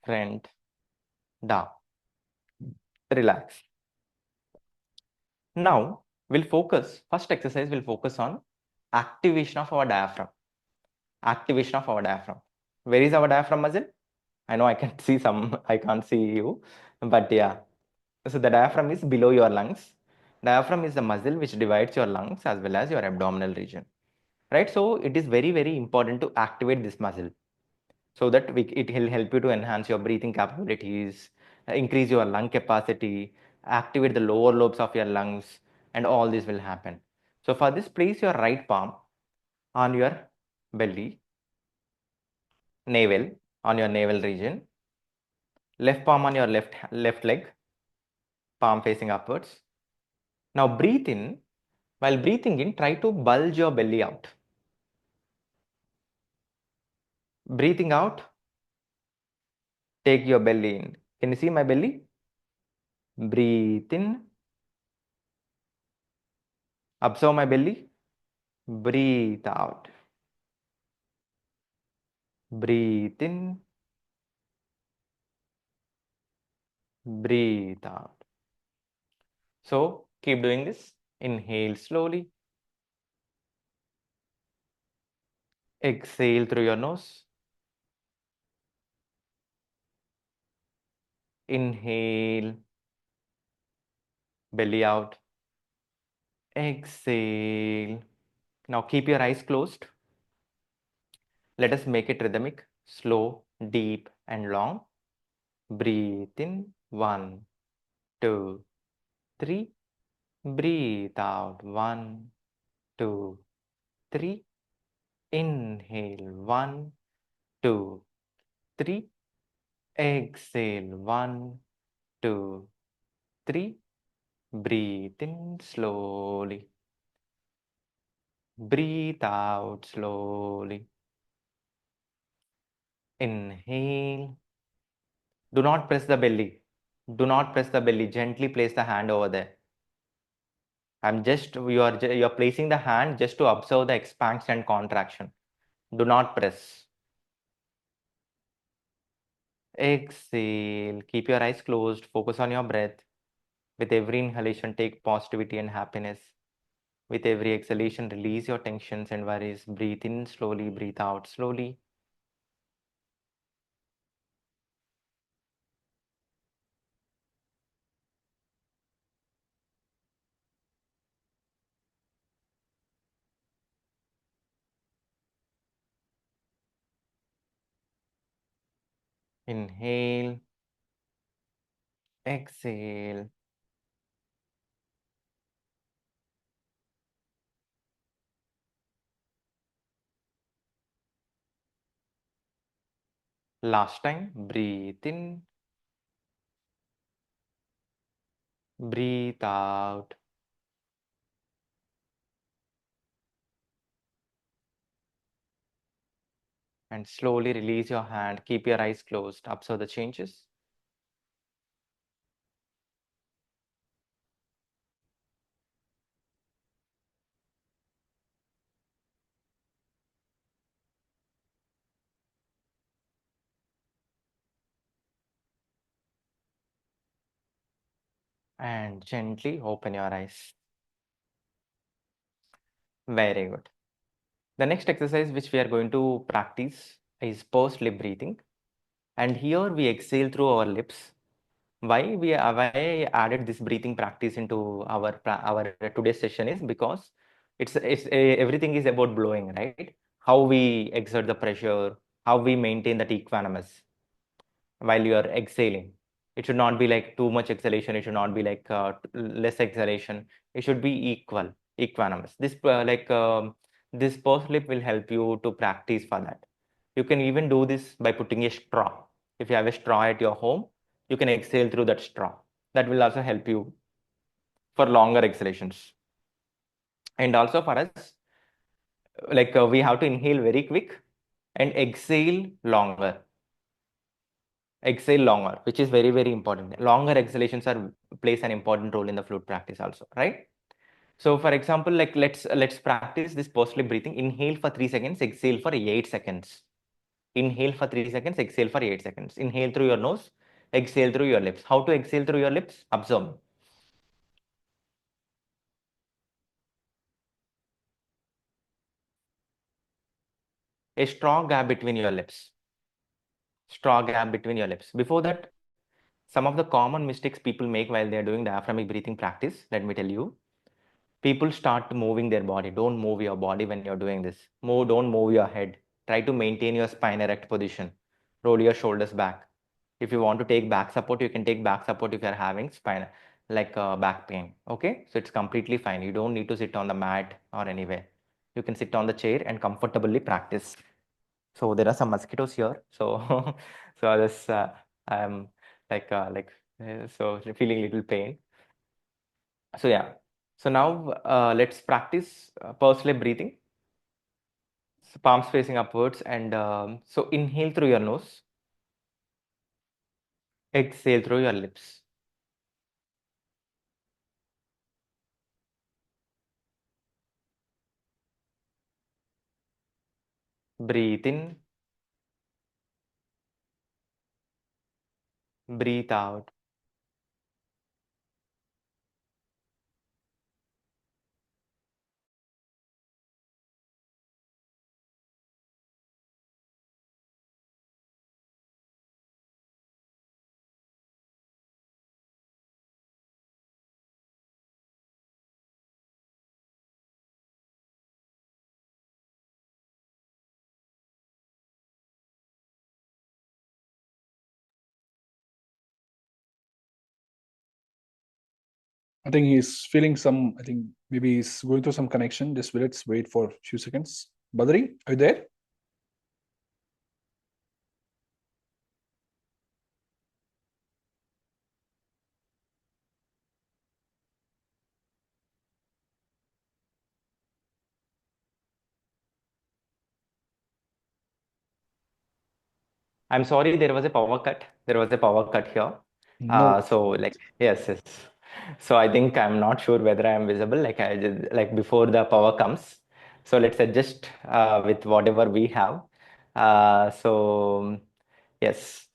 front, down. Relax. Now we'll focus. First exercise will focus on activation of our diaphragm. Activation of our diaphragm. Where is our diaphragm muscle? I know I can see some, I can't see you, but yeah. So the diaphragm is below your lungs. Diaphragm is the muscle which divides your lungs as well as your abdominal region, right? So it is very, very important to activate this muscle so that it will help you to enhance your breathing capabilities, increase your lung capacity, activate the lower lobes of your lungs, and all this will happen. So for this, place your right palm on your belly, navel, on your navel region, left palm on your left leg, palm facing upwards. Now breathe in. While breathing in, try to bulge your belly out. Breathing out, take your belly in. Can you see my belly? Breathe in. Observe my belly. Breathe out. Breathe in. Breathe out. So keep doing this. Inhale slowly. Exhale through your nose. Inhale. Belly out. Exhale. Now keep your eyes closed. Let us make it rhythmic, slow, deep, and long. Breathe in. 1, 2, 3. Breathe out. 1, 2, 3. Inhale. 1, 2, 3. Exhale. 1, 2, 3. Breathe in slowly. Breathe out slowly. Inhale. Do not press the belly. Do not press the belly. Gently place the hand over there. You are placing the hand just to observe the expansion and contraction. Do not press. Exhale. Keep your eyes closed. Focus on your breath. With every inhalation, take positivity and happiness. With every exhalation, release your tensions and worries. Breathe in slowly, breathe out slowly. Inhale, exhale. Last time, breathe in, breathe out. And slowly release your hand. Keep your eyes closed. Observe the changes. And gently open your eyes. Very good. The next exercise which we are going to practice is post lip breathing. And here we exhale through our lips. Why I added this breathing practice into our today's session is because everything is about blowing, right? How we exert the pressure, how we maintain that equanimous while you are exhaling. It should not be like too much exhalation. It should not be like less exhalation. It should be equanimous. This pulse lip will help you to practice for that. You can even do this by putting a straw. If you have a straw at your home, you can exhale through that straw. That will also help you for longer exhalations. And also for us, we have to inhale very quick and exhale longer, which is very, very important. Longer exhalations are plays an important role in the flute practice also, right? So for example, like let's practice this postly breathing. Inhale for 3 seconds, exhale for 8 seconds. Inhale for 3 seconds, exhale for 8 seconds. Inhale through your nose, exhale through your lips. How to exhale through your lips? Observe. A straw gap between your lips. Straw gap between your lips. Before that, some of the common mistakes people make while they're doing diaphragmatic breathing practice, let me tell you. People start moving their body. Don't move your body when you're doing this. Don't move your head. Try to maintain your spine erect position. Roll your shoulders back. If you want to take back support, you can take back support if you're having spine back pain. Okay, so it's completely fine. You don't need to sit on the mat or anywhere. You can sit on the chair and comfortably practice. So there are some mosquitoes here. So so I just I'm so feeling little pain. So yeah. So now let's practice pursed lip breathing. So palms facing upwards and so inhale through your nose, exhale through your lips. Breathe in, breathe out. I think he's feeling some. I think maybe he's going through some connection. Just let's wait for a few seconds. Badri, are you there? I'm sorry, there was a power cut. There was a power cut here. No. Yes. So I think I'm not sure whether I am visible. Like I just, like before the power comes. So let's adjust with whatever we have. So yes.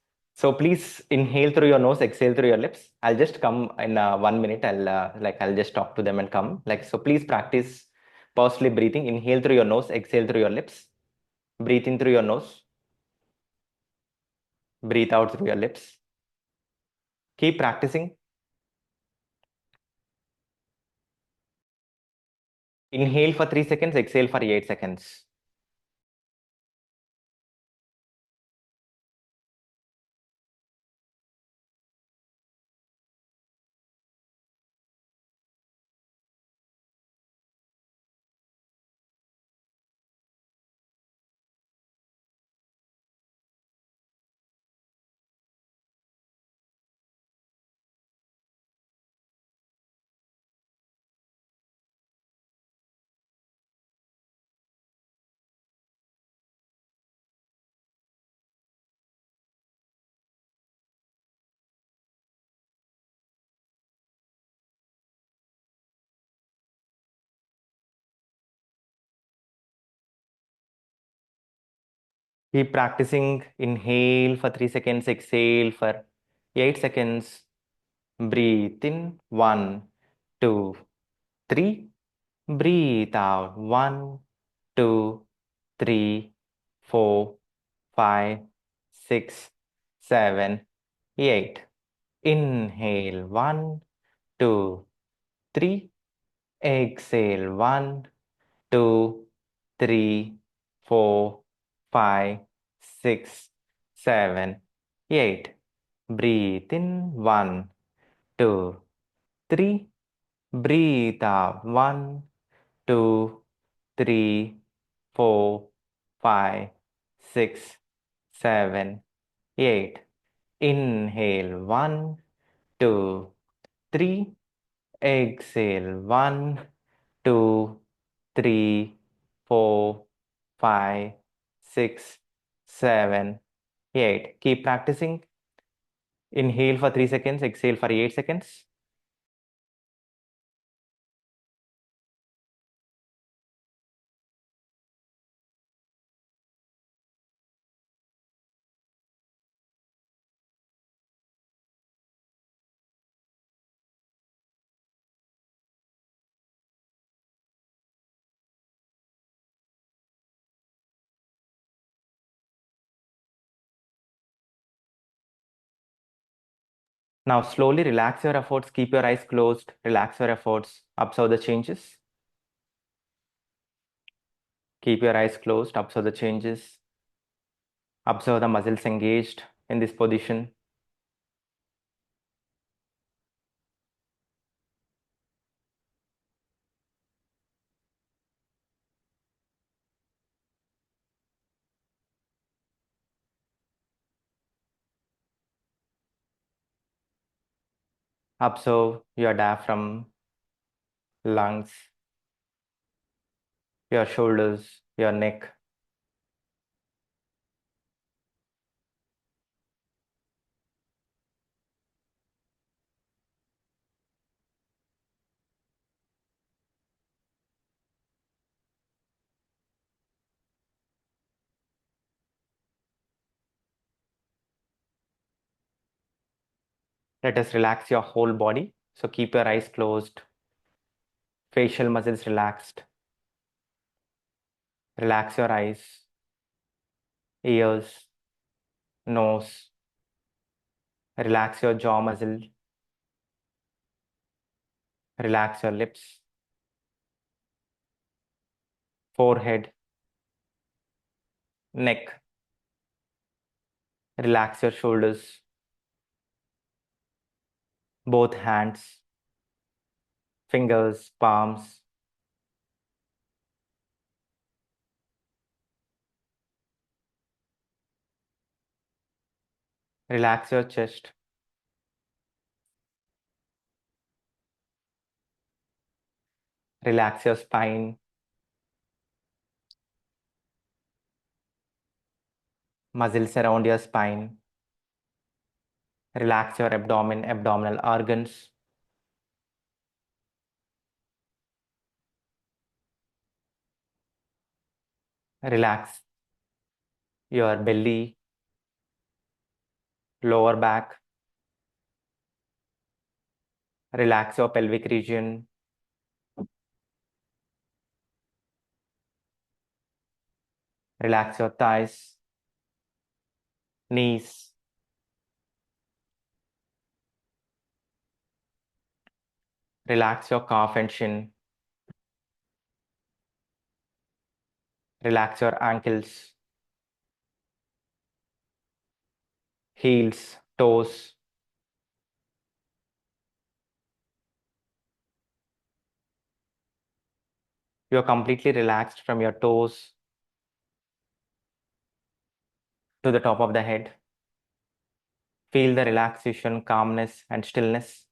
So please inhale through your nose, exhale through your lips. I'll just come in 1 minute. I'll just talk to them and come. So please practice purposely breathing. Inhale through your nose, exhale through your lips. Breathe in through your nose. Breathe out through your lips. Keep practicing. Inhale for 3 seconds, exhale for 8 seconds. Keep practicing. Inhale for 3 seconds, exhale for 8 seconds. Breathe in 1, 2, 3. Breathe out 1, 2, 3, 4, 5, 6, 7, 8. Inhale 1, 2, 3. Exhale 1, 2, 3, 4, 5, 6, 7, 8. Breathe in 1, 2, 3. Breathe out 1, 2, 3, 4, 5, 6, 7, 8. Inhale 1, 2, 3. Exhale 1, 2, 3, 4, 5, 6, 7, 8. Keep practicing. Inhale for 3 seconds, exhale for 8 seconds. Now slowly relax your efforts, keep your eyes closed, relax your efforts, observe the changes. Keep your eyes closed, observe the changes. Observe the muscles engaged in this position. Observe your diaphragm, lungs, your shoulders, your neck. Let us relax your whole body. So keep your eyes closed, facial muscles relaxed. Relax your eyes, ears, nose. Relax your jaw muscle. Relax your lips, forehead, neck. Relax your shoulders, both hands, fingers, palms. Relax your chest. Relax your spine, muscles around your spine. Relax your abdomen, abdominal organs. Relax your belly, lower back, relax your pelvic region, relax your thighs, knees, relax your calf and shin, relax your ankles, heels, toes. You're completely relaxed from your toes to the top of the head. Feel the relaxation, calmness, and stillness.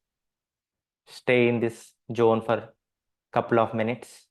Stay in this zone for a couple of minutes.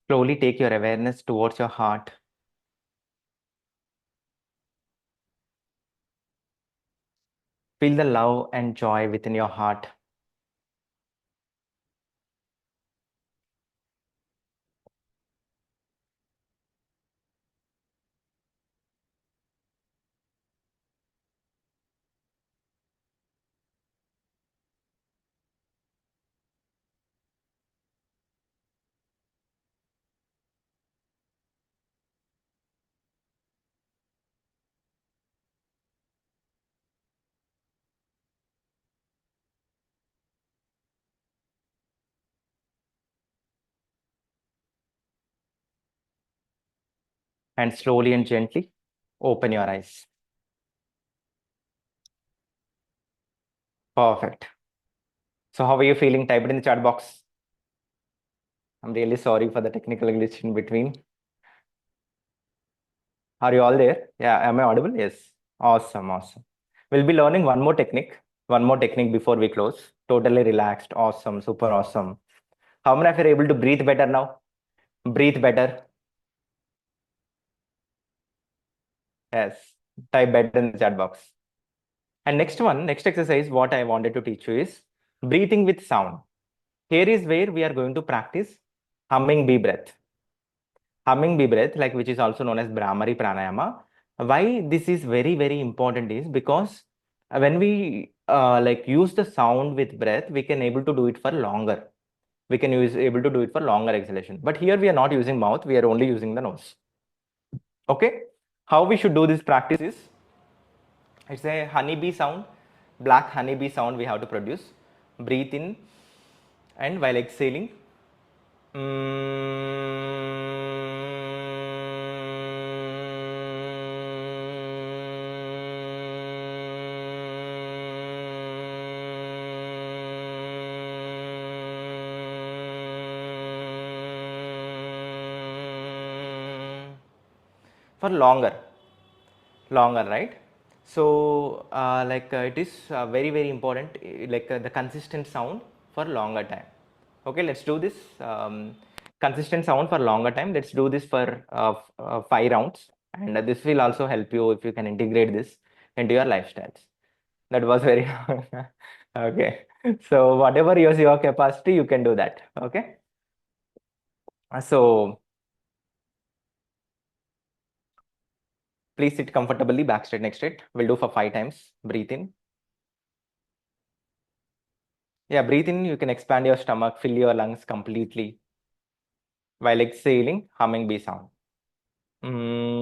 Slowly take your awareness towards your heart. Feel the love and joy within your heart. And slowly and gently open your eyes. Perfect. So how are you feeling? Type it in the chat box. I'm really sorry for the technical glitch in between. Are you all there? Yeah, am I audible? Yes. Awesome, awesome. We'll be learning one more technique before we close. Totally relaxed. Awesome, super awesome. How many of you are able to breathe better now? Breathe better. Yes. Type better in the chat box. And next exercise, what I wanted to teach you is breathing with sound. Here is where we are going to practice humming bee breath. Humming bee breath, like which is also known as Brahmari Pranayama. Why this is very, very important is because when we like use the sound with breath, we can able to do it for longer. We can use able to do it for longer exhalation. But here we are not using mouth, we are only using the nose. Okay. How we should do this practice is it's a honeybee sound, black honeybee sound we have to produce. Breathe in and while exhaling. For longer, right? So it is very, very important, the consistent sound for longer time. Okay, let's do this consistent sound for longer time. Let's do this for 5 rounds, and this will also help you if you can integrate this into your lifestyles. That was very okay. So whatever is your capacity, you can do that. Okay. So please sit comfortably, back straight, neck straight. We'll do for 5 times. Breathe in. Yeah, breathe in. You can expand your stomach, fill your lungs completely. While exhaling, humming bee sound. Mm.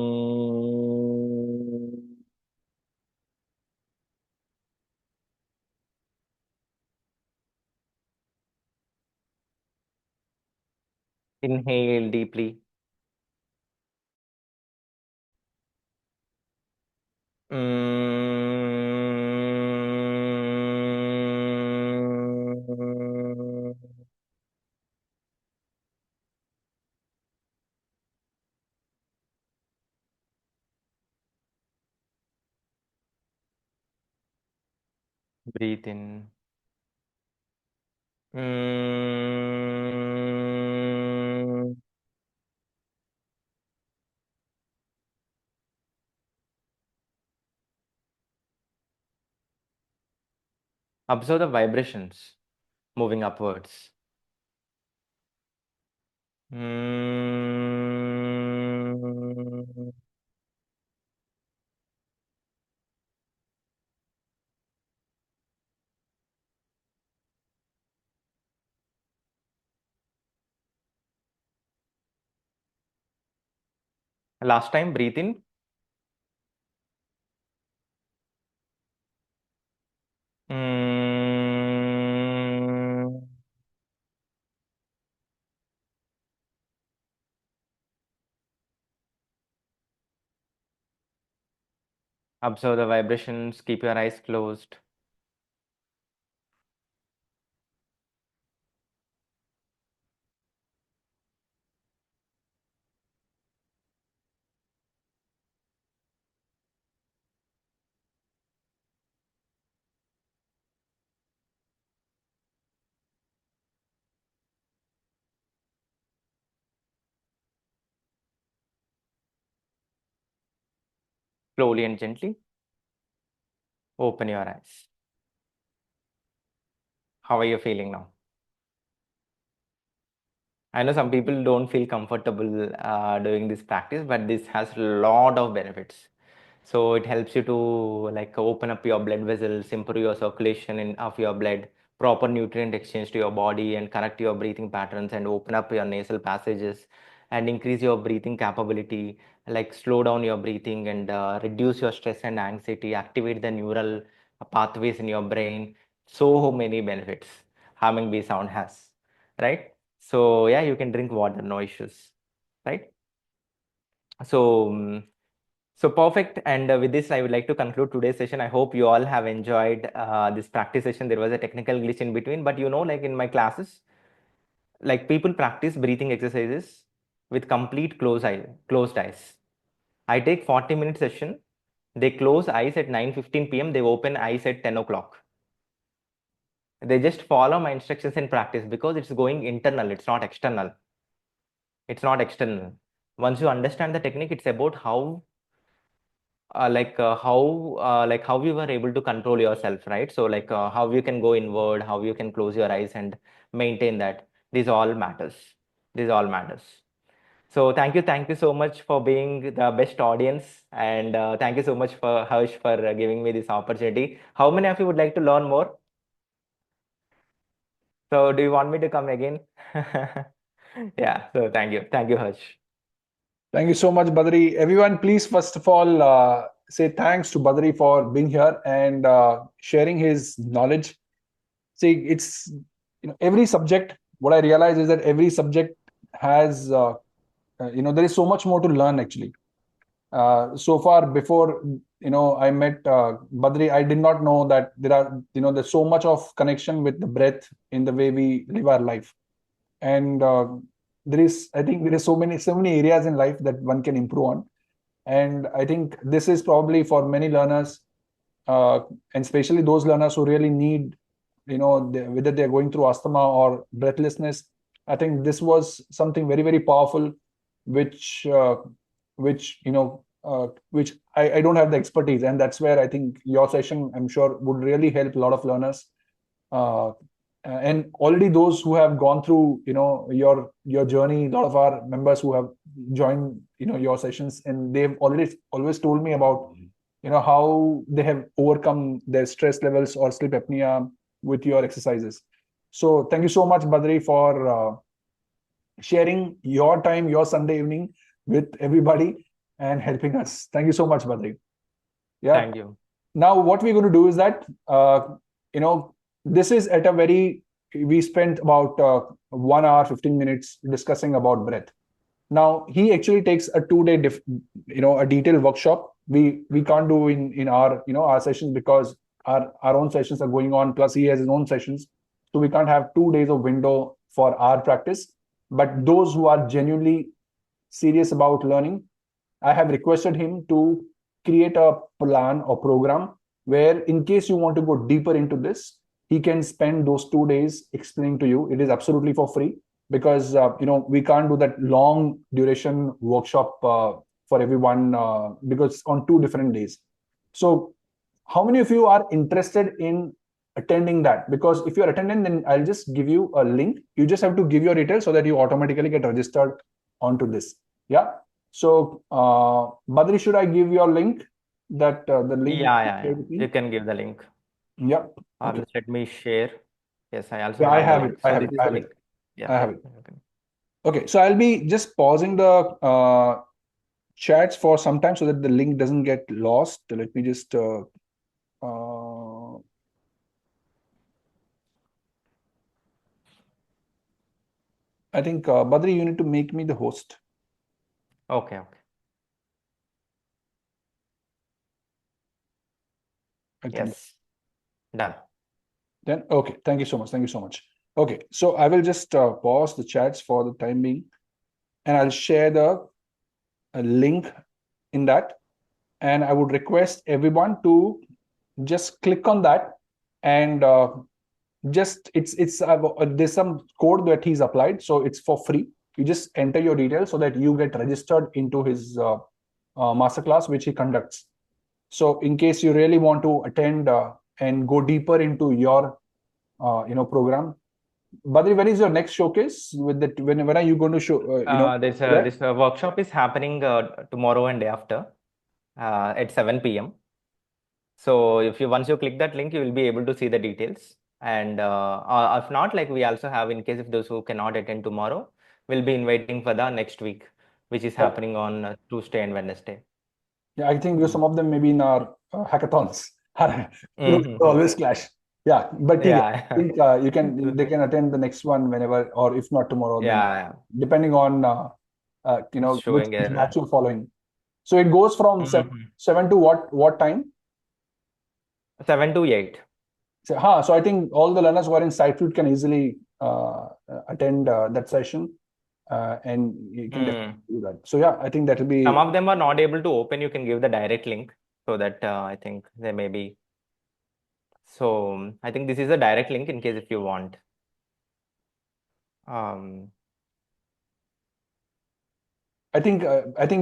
Inhale deeply. Mm. Breathe in. Mm. Observe the vibrations moving upwards. Mm. Last time, breathe in. Mm. Observe the vibrations. Keep your eyes closed. Slowly and gently open your eyes. How are you feeling now? I know some people don't feel comfortable doing this practice, but this has a lot of benefits. So it helps you to like open up your blood vessels, improve your circulation of your blood, proper nutrient exchange to your body, and correct your breathing patterns, and open up your nasal passages, and increase your breathing capability, like slow down your breathing and reduce your stress and anxiety, activate the neural pathways in your brain. So many benefits humming bee sound has, right? So yeah, you can drink water, no issues, right? So so perfect. And with this, I would like to conclude today's session. I hope you all have enjoyed this practice session. There was a technical glitch in between, but like in my classes, like people practice breathing exercises with complete closed eyes. I take 40-minute session. They close eyes at 9:15 p.m. They open eyes at 10 o'clock. They just follow my instructions in practice because it's going internal. It's not external. It's not external. Once you understand the technique, it's about how you were able to control yourself, right? So how you can go inward, how you can close your eyes and maintain that. This all matters. This all matters. So thank you so much for being the best audience, and thank you so much for Harsh for giving me this opportunity. How many of you would like to learn more? So do you want me to come again? Yeah. So thank you, Harsh. Thank you so much, Badri. Everyone, please first of all say thanks to Badri for being here and sharing his knowledge. See, it's every subject. What I realize is that every subject has there is so much more to learn actually. So far, before I met Badri, I did not know that there's so much of connection with the breath in the way we live our life, and I think there is so many areas in life that one can improve on, and I think this is probably for many learners, uh, and especially those learners who really need, whether they're going through asthma or breathlessness. I think this was something very, very powerful, which I don't have the expertise, and that's where I think your session, I'm sure, would really help a lot of learners. Uh, and already those who have gone through, your journey, a lot of our members who have joined, your sessions, and they've already always told me about, how they have overcome their stress levels or sleep apnea with your exercises. So thank you so much, Badri, for sharing your time, your Sunday evening with everybody and helping us. Thank you so much, Badri. Yeah. Thank you. Now, what we're going to do is that, you know, this is at a very, we spent about 1 hour, 15 minutes discussing about breath. Now, he actually takes a 2-day, a detailed workshop we can't do in our our sessions, because our own sessions are going on, plus he has his own sessions, so we can't have 2 days of window for our practice. But those who are genuinely serious about learning, I have requested him to create a plan or program where, in case you want to go deeper into this, he can spend those 2 days explaining to you. It is absolutely for free, because we can't do that long duration workshop for everyone, because on 2 different days. So, how many of you are interested in attending that? Because if you are attending, then I'll just give you a link. You just have to give your details so that you automatically get registered onto this. Yeah. So, Badri, should I give your link? That the link that you shared with You me? can give the link. Yeah. Okay. Let me share. Yes, I also Yeah, I have the have it. link. I So have this it. is I the have it. link. Yeah. I have it. Okay. Okay. So I'll be just pausing the chats for some time so that the link doesn't get lost. Let me just. I think Badri, you need to make me the host. Okay. I think. Yes. Done. Then okay. Thank you so much. Thank you so much. Okay. So I will just pause the chats for the time being, and I'll share the link in that. And I would request everyone to just click on that, and just it's there's some code that he's applied, so it's for free. You just enter your details so that you get registered into his masterclass which he conducts. So in case you really want to attend and go deeper into your program, Badri, when is your next showcase? With that, when are you going to show? This workshop is happening tomorrow and day after at 7 p.m. So if you once you click that link, you will be able to see the details. And if not, like we also have, in case if those who cannot attend tomorrow, we'll be inviting for the next week, which is Yeah, happening on Tuesday and Wednesday. yeah, I think some of them maybe in our hackathons. Mm-hmm. Always clash. Yeah, but Yeah. I think they can attend the next one whenever, or if not tomorrow, then Yeah. depending on It's which showing batch error. you're following. So it goes from Mhm. seven to what time? 7 to 8. So I think all the learners who are in site Flute can easily attend that session, and you can definitely Mm. do that. So yeah, I think that will Some be. of them are not able to open. You can give the direct link so that I think they may be. So I think this is a direct link in case if you want. Um, I think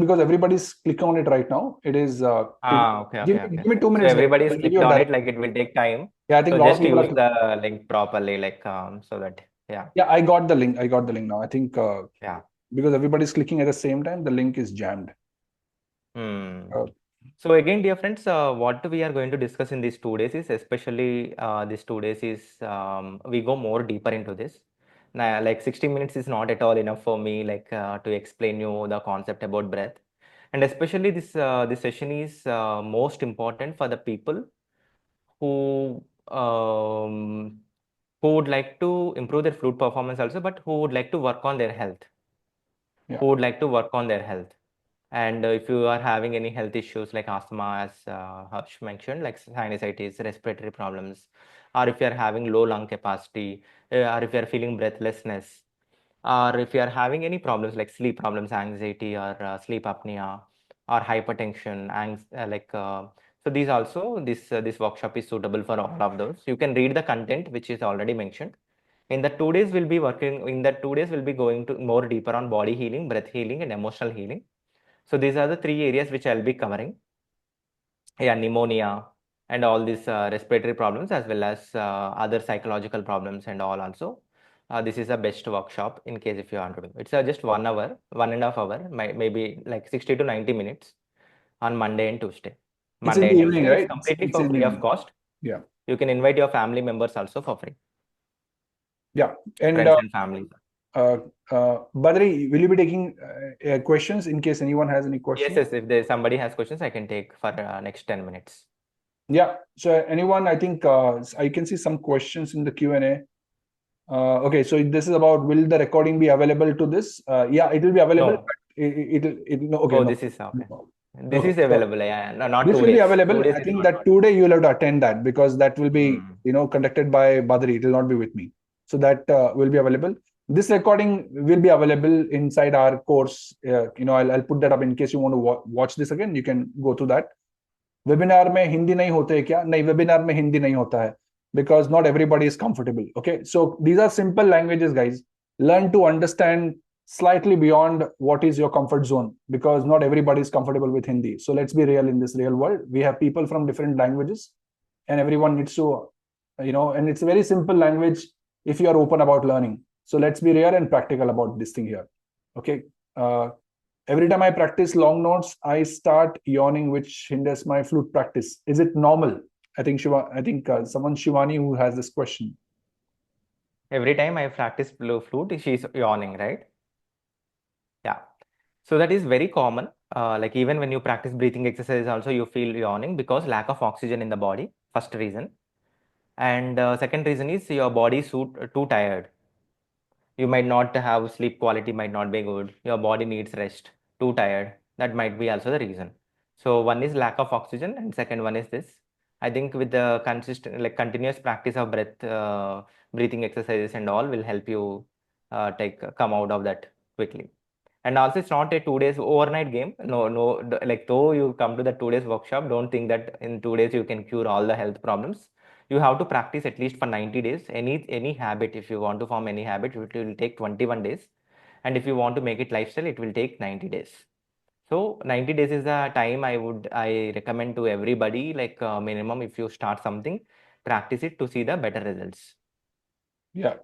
because everybody's clicking on it right now, it is. okay, Give okay, me okay. give me 2 minutes, So guys. everybody is I'll give you clicked a on direct. it, like it will take time. Yeah, I think So a lot of just people use are. the link properly, like so that yeah, Yeah, I got the link. I got the link now. I think yeah. because everybody's clicking at the same time, the link is jammed. Hmm. Uh, So again, dear friends, what we are going to discuss in these 2 days is, especially these 2 days is we go more deeper into this. Now, like 60 minutes is not at all enough for me, like to explain you the concept about breath, and especially this session is most important for the people who who would like to improve their flute performance also, but who would like to work on their health, yeah. who would like to work on their health. And if you are having any health issues like asthma, as Harsh mentioned, like sinusitis, respiratory problems, or if you are having low lung capacity, or if you are feeling breathlessness, or if you are having any problems like sleep problems, anxiety, or sleep apnea, or hypertension, so these also this workshop is suitable for all of those. You can read the content which is already mentioned. In the 2 days, we'll be working. In the 2 days, we'll be going to more deeper on body healing, breath healing, and emotional healing. So these are the three areas which I'll be covering. Yeah, pneumonia and all these respiratory problems, as well as other psychological problems and all also. This is the best workshop in case if you want to do. It's just 1 hour, 1.5 hour, maybe like 60 to 90 minutes on Monday and Tuesday. It's in Monday the and evening, Tuesday, it's right? completely It's for in the free of evening. cost. Yeah. You can invite your family members also for free, Yeah. And friends and families. uh, Badri, will you be taking questions in case anyone has any Yes, questions? yes. If there somebody has questions, I can take for next 10 minutes. Yeah. So anyone, I think I can see some questions in the Q&A. Okay, so this is about, will the recording be available to this? Yeah, it will be available. No. But no, okay, Oh, no. this is okay. This Okay. is So available, yeah, no, not this two will be days. available. 2 days I is think not that possible. today you'll have to attend that because that will be, Hmm. conducted by Badri. It will not be with me. So that will be available. This recording will be available inside our course. I'll put that up in case you want to watch this again. You can go through that. Webinar में हिंदी नहीं होते है क्या नहीं webinar में हिंदी नहीं होता है because not everybody is comfortable. Okay, so these are simple languages, guys. Learn to understand slightly beyond what is your comfort zone because not everybody is comfortable with Hindi. So let's be real. In this real world we have people from different languages and everyone needs to, and it's a very simple language if you are open about learning. So let's be real and practical about this thing here. Okay. uh, Every time I practice long notes, I start yawning, which hinders my flute practice. Is it normal? I think Shiva. I think someone Shivani who has this question. Every time I practice flute, she's yawning, right? Yeah. So that is very common. Like even when you practice breathing exercise, also you feel yawning because lack of oxygen in the body. First reason, and second reason is your body is too tired. You might not have sleep quality, might not be good. Your body needs rest. Too tired. That might be also the reason. So one is lack of oxygen, and second one is this. I think with the consistent, like continuous practice of breathing exercises and all will help you come out of that quickly. And also, it's not a 2 days overnight game. No, no. Like though you come to the 2 days workshop, don't think that in 2 days you can cure all the health problems. You have to practice at least for 90 days. Any habit, if you want to form any habit, it will take 21 days. And if you want to make it lifestyle, it will take 90 days. So 90 days is the time I recommend to everybody. Like minimum, if you start something, practice it to see the better results. Yeah,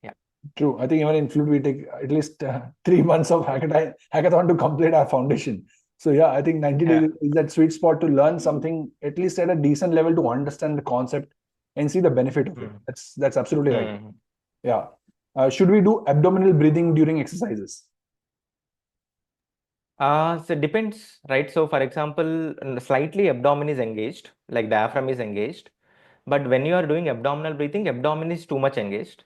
Yeah. true. I think even in Flute we take at least 3 months of hackathon to complete our foundation. So yeah, I think 90 Yeah. days is that sweet spot to learn something at least at a decent level to understand the concept and see the benefit of it. Mm. That's absolutely right. Mm. Yeah. Should we do abdominal breathing during exercises? So it depends, right? So for example, slightly abdomen is engaged, like diaphragm is engaged. But when you are doing abdominal breathing, abdomen is too much engaged.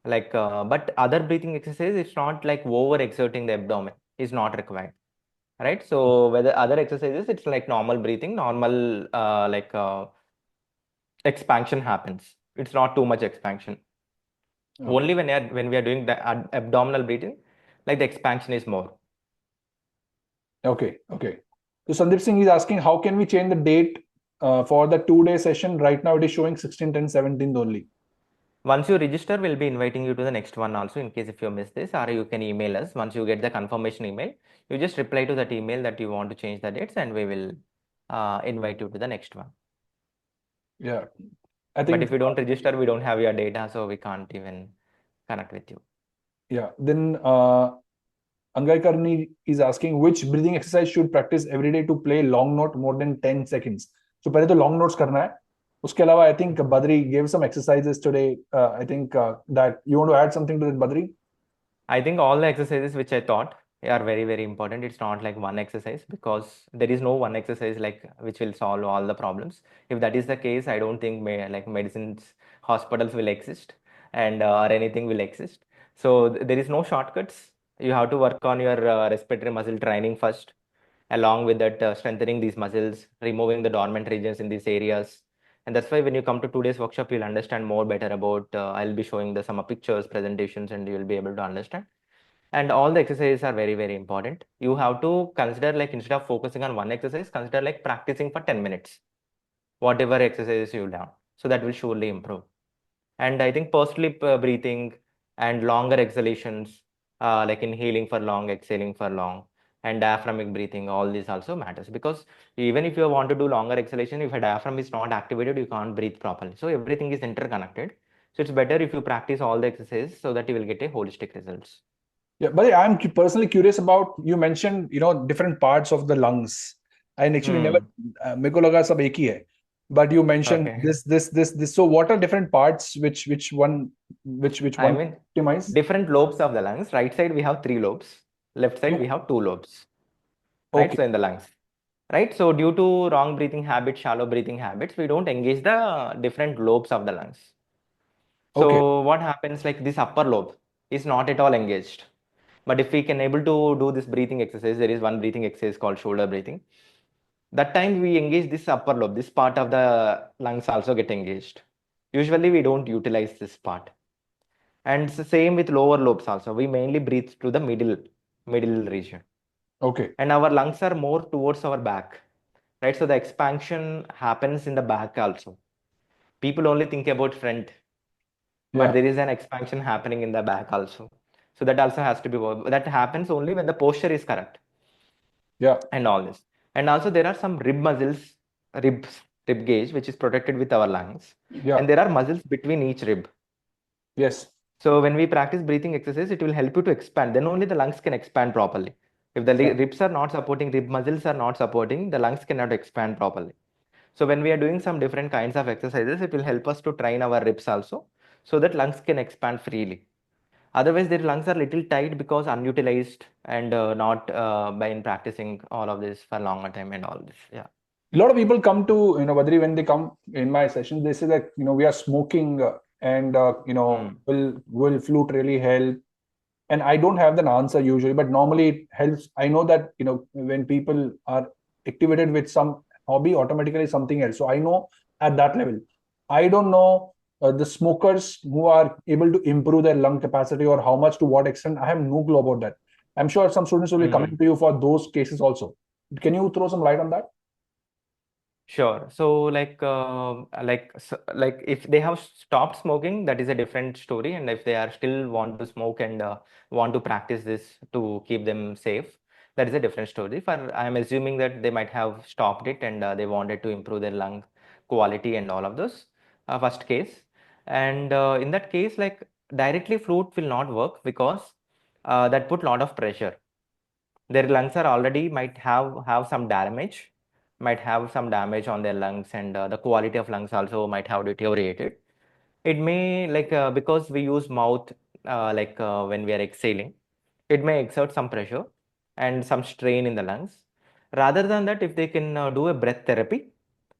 Like, but other breathing exercise, it's not like over exerting the abdomen is not required, right? So whether other exercises, it's like normal breathing, normal expansion happens. It's not too much expansion. Okay. Only when we are doing the abdominal breathing, like the expansion is more. Okay, okay. So Sandeep Singh is asking, how can we change the date for the 2 day session? Right now it is showing 16th and 17th only. Once you register, we'll be inviting you to the next one also in case if you miss this, or you can email us. Once you get the confirmation email, you just reply to that email that you want to change the dates and we will invite you to the next one. Yeah, I But think, if you don't register, we don't have your data, so we can't even connect with you. yeah. Then Angai Karni is asking, which breathing exercise should practice every day to play long note more than 10 seconds? So पहले तो long notes करना है. उसके अलावा I think Badri gave some exercises today. I think that you want to add something to that, Badri? I think all the exercises which I taught are very, very important. It's not like one exercise because there is no one exercise like which will solve all the problems. If that is the case, I don't think like medicines, hospitals will exist and or anything will exist. So there is no shortcuts. You have to work on your respiratory muscle training first, along with that strengthening these muscles, removing the dormant regions in these areas. And that's why when you come to 2 days workshop, you'll understand more better about, I'll be showing the some pictures, presentations, and you'll be able to understand. And all the exercises are very, very important. You have to consider like instead of focusing on one exercise, consider like practicing for 10 minutes, whatever exercises you learn. So that will surely improve. And I think post sleep breathing and longer exhalations, like inhaling for long, exhaling for long, and diaphragmic breathing, all this also matters because even if you want to do longer exhalation, if a diaphragm is not activated, you can't breathe properly. So everything is interconnected. So it's better if you practice all the exercises so that you will get a holistic results. Yeah, but I'm personally curious about, you mentioned, different parts of the lungs. I actually never, Hmm. मेरे को लगा सब एक ही है. But you mentioned Okay. this. So what are different parts which I one mean, optimize? different lobes of the lungs. Right side, we have three lobes. Left side, we Okay. have two lobes. Right? Okay. So in the lungs. Right? So due to wrong breathing habits, shallow breathing habits, we don't engage the different lobes of the lungs. Okay. So what happens like this upper lobe is not at all engaged. But if we can able to do this breathing exercise, there is one breathing exercise called shoulder breathing. That time we engage this upper lobe, this part of the lungs also get engaged. Usually we don't utilize this part. And it's the same with lower lobes also. We mainly breathe to the middle region. Okay. And our lungs are more towards our back, right? So the expansion happens in the back also. People only think about front, but Yeah. there is an expansion happening in the back also. So that also has to be that happens only when the posture is correct Yeah. and all this. And also there are some rib muscles, ribs, rib gauge, which is protected with our lungs. Yeah. And there are muscles between each rib. Yes. So when we practice breathing exercise, it will help you to expand. Then only the lungs can expand properly. If the Yeah. ribs are not supporting, rib muscles are not supporting, the lungs cannot expand properly. So when we are doing some different kinds of exercises, it will help us to train our ribs also, so that lungs can expand freely. Otherwise, their lungs are little tight because unutilized and not by in practicing all of this for longer time and all this. Yeah. A lot of people come to, Badri, when they come in my sessions, they say that, we are smoking, and Hmm. will flute really help? And I don't have an answer usually, but normally it helps. I know that, when people are activated with some hobby, automatically something else. So I know at that level. I don't know the smokers who are able to improve their lung capacity, or how much, to what extent. I have no clue about that. I'm sure some students will be Hmm. coming to you for those cases also. Can you throw some light on that? Sure. So like if they have stopped smoking, that is a different story. And if they are still want to smoke and want to practice this to keep them safe, that is a different story. For I'm assuming that they might have stopped it and they wanted to improve their lung quality and all of those. First case, and in that case, like directly flute will not work because that put lot of pressure. Their lungs are already might have some damage, might have some damage on their lungs, and the quality of lungs also might have deteriorated. It may like because we use mouth when we are exhaling, it may exert some pressure and some strain in the lungs. Rather than that, if they can do a breath therapy,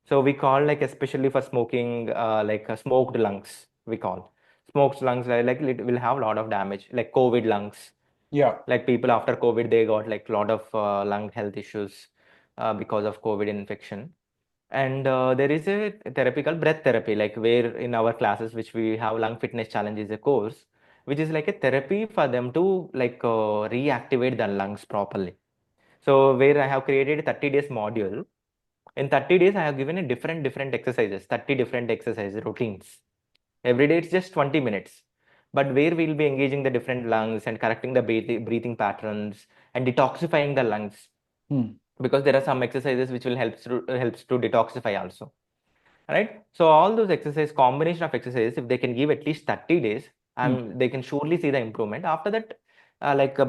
so we call like especially for smoking smoked lungs, we call smoked lungs like it will have a lot of damage, like COVID lungs. Yeah. Like people after COVID, they got like a lot of lung health issues because of COVID infection. And there is a therapy called breath therapy, like where in our classes, which we have lung fitness challenge is a course, which is like a therapy for them to reactivate the lungs properly. So where I have created a 30 days module. In 30 days, I have given a different exercises, 30 different exercise routines. Every day it's just 20 minutes. But where we'll be engaging the different lungs and correcting the breathing patterns and detoxifying the lungs, Hmm. because there are some exercises which will helps to detoxify also, right? So all those exercise, combination of exercises, if they can give at least 30 days, Hmm. they can surely see the improvement. After that,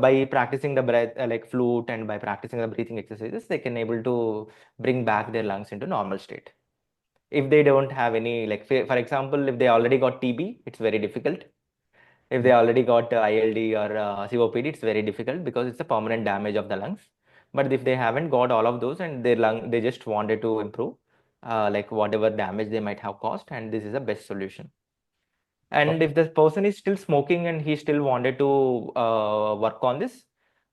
by practicing the breath, like flute, and by practicing the breathing exercises, they can able to bring back their lungs into normal state. If they don't have any, like for example, if they already got TB, it's very difficult. If they Yeah. already got ILD or COPD, it's very difficult because it's a permanent damage of the lungs. But if they haven't got all of those and their lung, they just wanted to improve, like whatever damage they might have caused, and this is the best solution. Oh. And if the person is still smoking and he still wanted to work on this,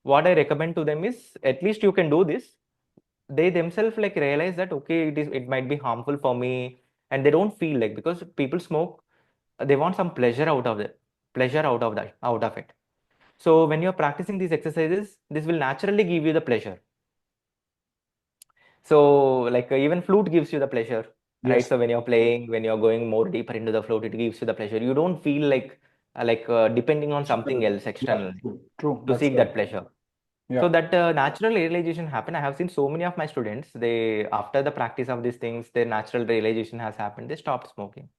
what I recommend to them is at least you can do this. They themselves like realize that okay, it might be harmful for me, and they don't feel like, because people smoke, they want some pleasure out of it, out of it. So when you're practicing these exercises, this will naturally give you the pleasure. So like even flute gives you the pleasure, right? Yes. So when you're playing, when you're going more deeper into the flute, it gives you the pleasure. You don't feel like depending on something else Yeah. externally True. True. to That's seek correct. that pleasure. Yeah. So that natural realization happen. I have seen so many of my students, they after the practice of these things, their natural realization has happened. They stopped smoking.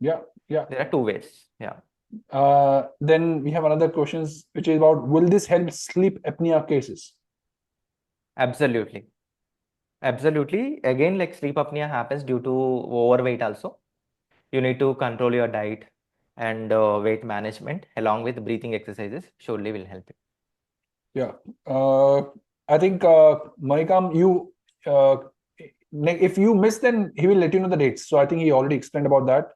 Yeah. Yeah. There are two ways. Yeah, Then we have another questions, which is about, will this help sleep apnea cases? absolutely. Absolutely. Again, like sleep apnea happens due to overweight also. You need to control your diet and weight management along with breathing exercises surely will help you. Yeah. Uh, I think, Manikam, if you miss, then he will let you know the dates. So I think he already explained about that.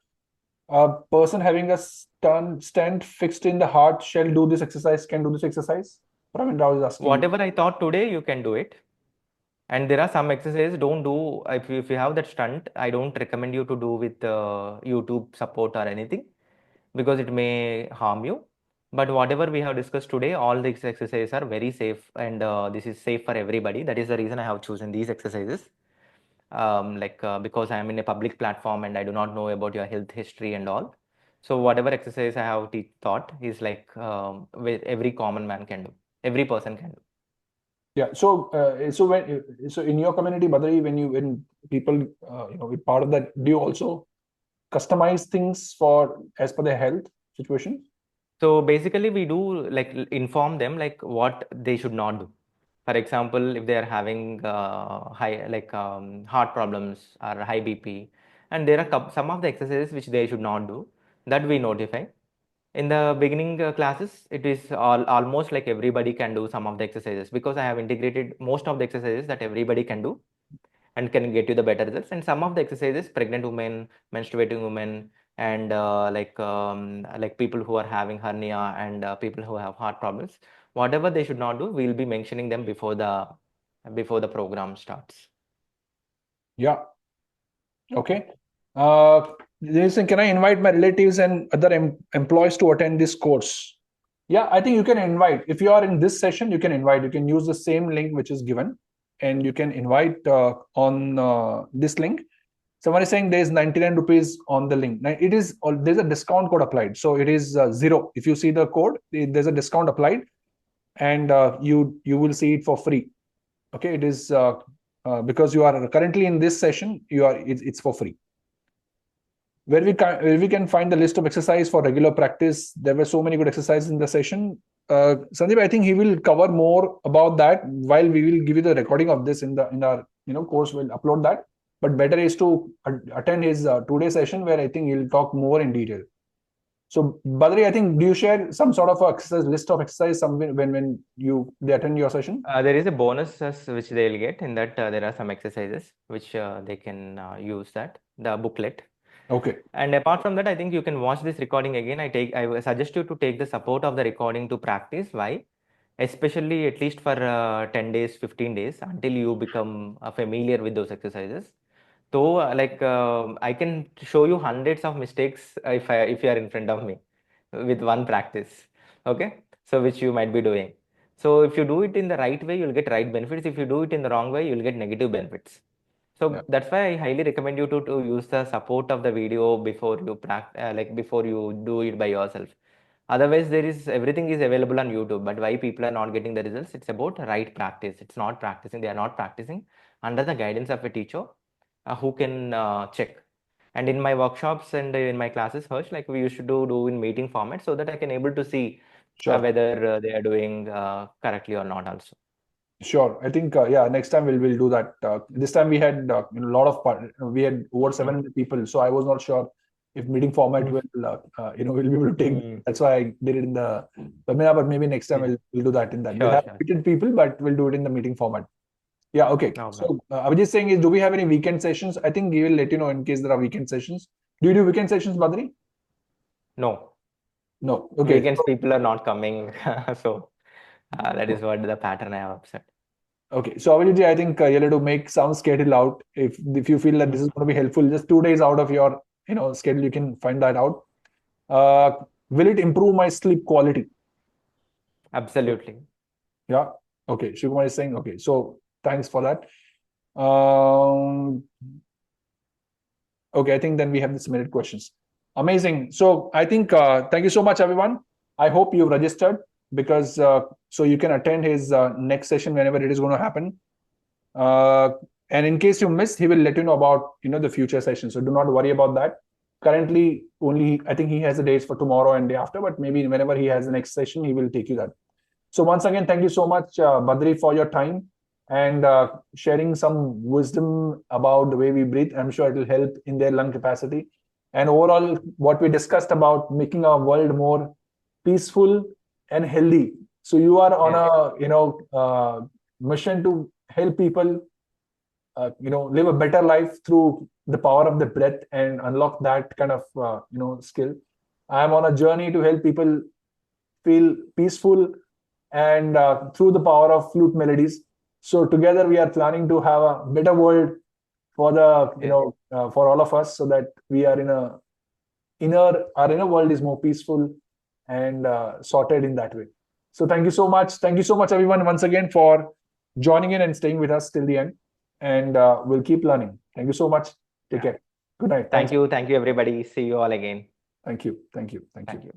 A person having a stent fixed in the heart shall do this exercise, can do this exercise. Praveen Rao is asking you. Whatever I thought today, you can do it. And there are some exercises don't do, if you have that stunt, I don't recommend you to do with YouTube support or anything, because it may harm you. But whatever we have discussed today, all these exercises are very safe, and this is safe for everybody. That is the reason I have chosen these exercises. Because I am in a public platform and I do not know about your health history and all. So whatever exercise I have taught is like every common man can do, every person can do. Yeah. So in your community, Badri, when people with part of that, do you also customize things for as per their health situation? So basically, we do like inform them like what they should not do. For example, if they are having high heart problems or high BP, and there are some of the exercises which they should not do, that we notify. In the beginning classes, it is almost like everybody can do some of the exercises, because I have integrated most of the exercises that everybody can do and can get you the better results. And some of the exercises, pregnant women, menstruating women, and like people who are having hernia, and people who have heart problems, whatever they should not do, we'll be mentioning them before the program starts. Yeah. Okay. Jason, can I invite my relatives and other employees to attend this course? Yeah, I think you can invite. If you are in this session, you can invite. You can use the same link which is given, and you can invite on this link. Someone is saying there is 99 rupees on the link. Now it is there's a discount code applied, so it is 0. If you see the code, there's a discount applied, and you will see it for free. Okay, it is because you are currently in this session, it's for free. Where we can find the list of exercise for regular practice. There were so many good exercises in the session. Sandeep, I think he will cover more about that while we will give you the recording of this in our course. We'll upload that. But better is to attend his 2-day session where I think he'll talk more in detail. So Badri, I think do you share some sort of exercise list of exercise somewhere when they attend your session? There is a bonus which they'll get. In that there are some exercises which they can use the booklet. Okay. And apart from that, I think you can watch this recording again. I suggest you to take the support of the recording to practice. Why? Especially at least for 10 days, 15 days, until you become familiar with those exercises. So I can show you hundreds of mistakes if you are in front of me with one practice. Okay, so which you might be doing. So if you do it in the right way, you'll get right benefits. If you do it in the wrong way, you'll get negative benefits. Yeah. So that's why I highly recommend you to use the support of the video before you before you do it by yourself. Otherwise, there is everything is available on YouTube. But why people are not getting the results? It's about right practice. It's not practicing. They are not practicing under the guidance of a teacher who can check. And in my workshops and in my classes, Hirsch, like we used to do in meeting format, so that I can able to see Sure. whether they are doing correctly or not also. Sure. I think next time we'll do that. This time we had a lot of we had over 700 people, so I was not sure if meeting format will will be able to take. That's why I did it in the webinar. But maybe next time we'll do that in that. We'll Sure, have sure. limited people, but we'll do it in the meeting format. Yeah. Okay. No problem. So Abhijit saying is, do we have any weekend sessions? I think he will let you know in case there are weekend sessions. Do you do weekend sessions, Badri? No. No. Okay. Weekends people are not coming, so that is what the pattern I have observed. Okay, so Abhijit, I think you'll have to make some schedule out. If you feel that this is going to be helpful, just 2 days out of your schedule, you can find that out. Uh, will it improve my sleep quality? Absolutely. Yeah. Okay. Shikumar is saying okay. So thanks for that. Um, okay, I think then we have the submitted questions. Amazing. So I think thank you so much, everyone. I hope you've registered because so you can attend his next session whenever it is going to happen. And in case you missed, he will let you know about the future sessions. So do not worry about that. Currently, only I think he has the dates for tomorrow and day after, but maybe whenever he has the next session, he will take you that. So once again, thank you so much, Badri, for your time and sharing some wisdom about the way we breathe. I'm sure it will help in their lung capacity. And overall, what we discussed about making our world more peaceful and healthy. So you are on a mission to help people live a better life through the power of the breath and unlock that kind of skill. I am on a journey to help people feel peaceful and through the power of flute melodies. So together we are planning to have a better world for the for all of us, so that we are in a our inner world is more peaceful and sorted in that way. So thank you so much everyone once again for joining in and staying with us till the end, and we'll keep learning. Thank you so much. Take care. Good night. Thanks. Thank you everybody. See you all again. Thank you. Thank you. Thank you.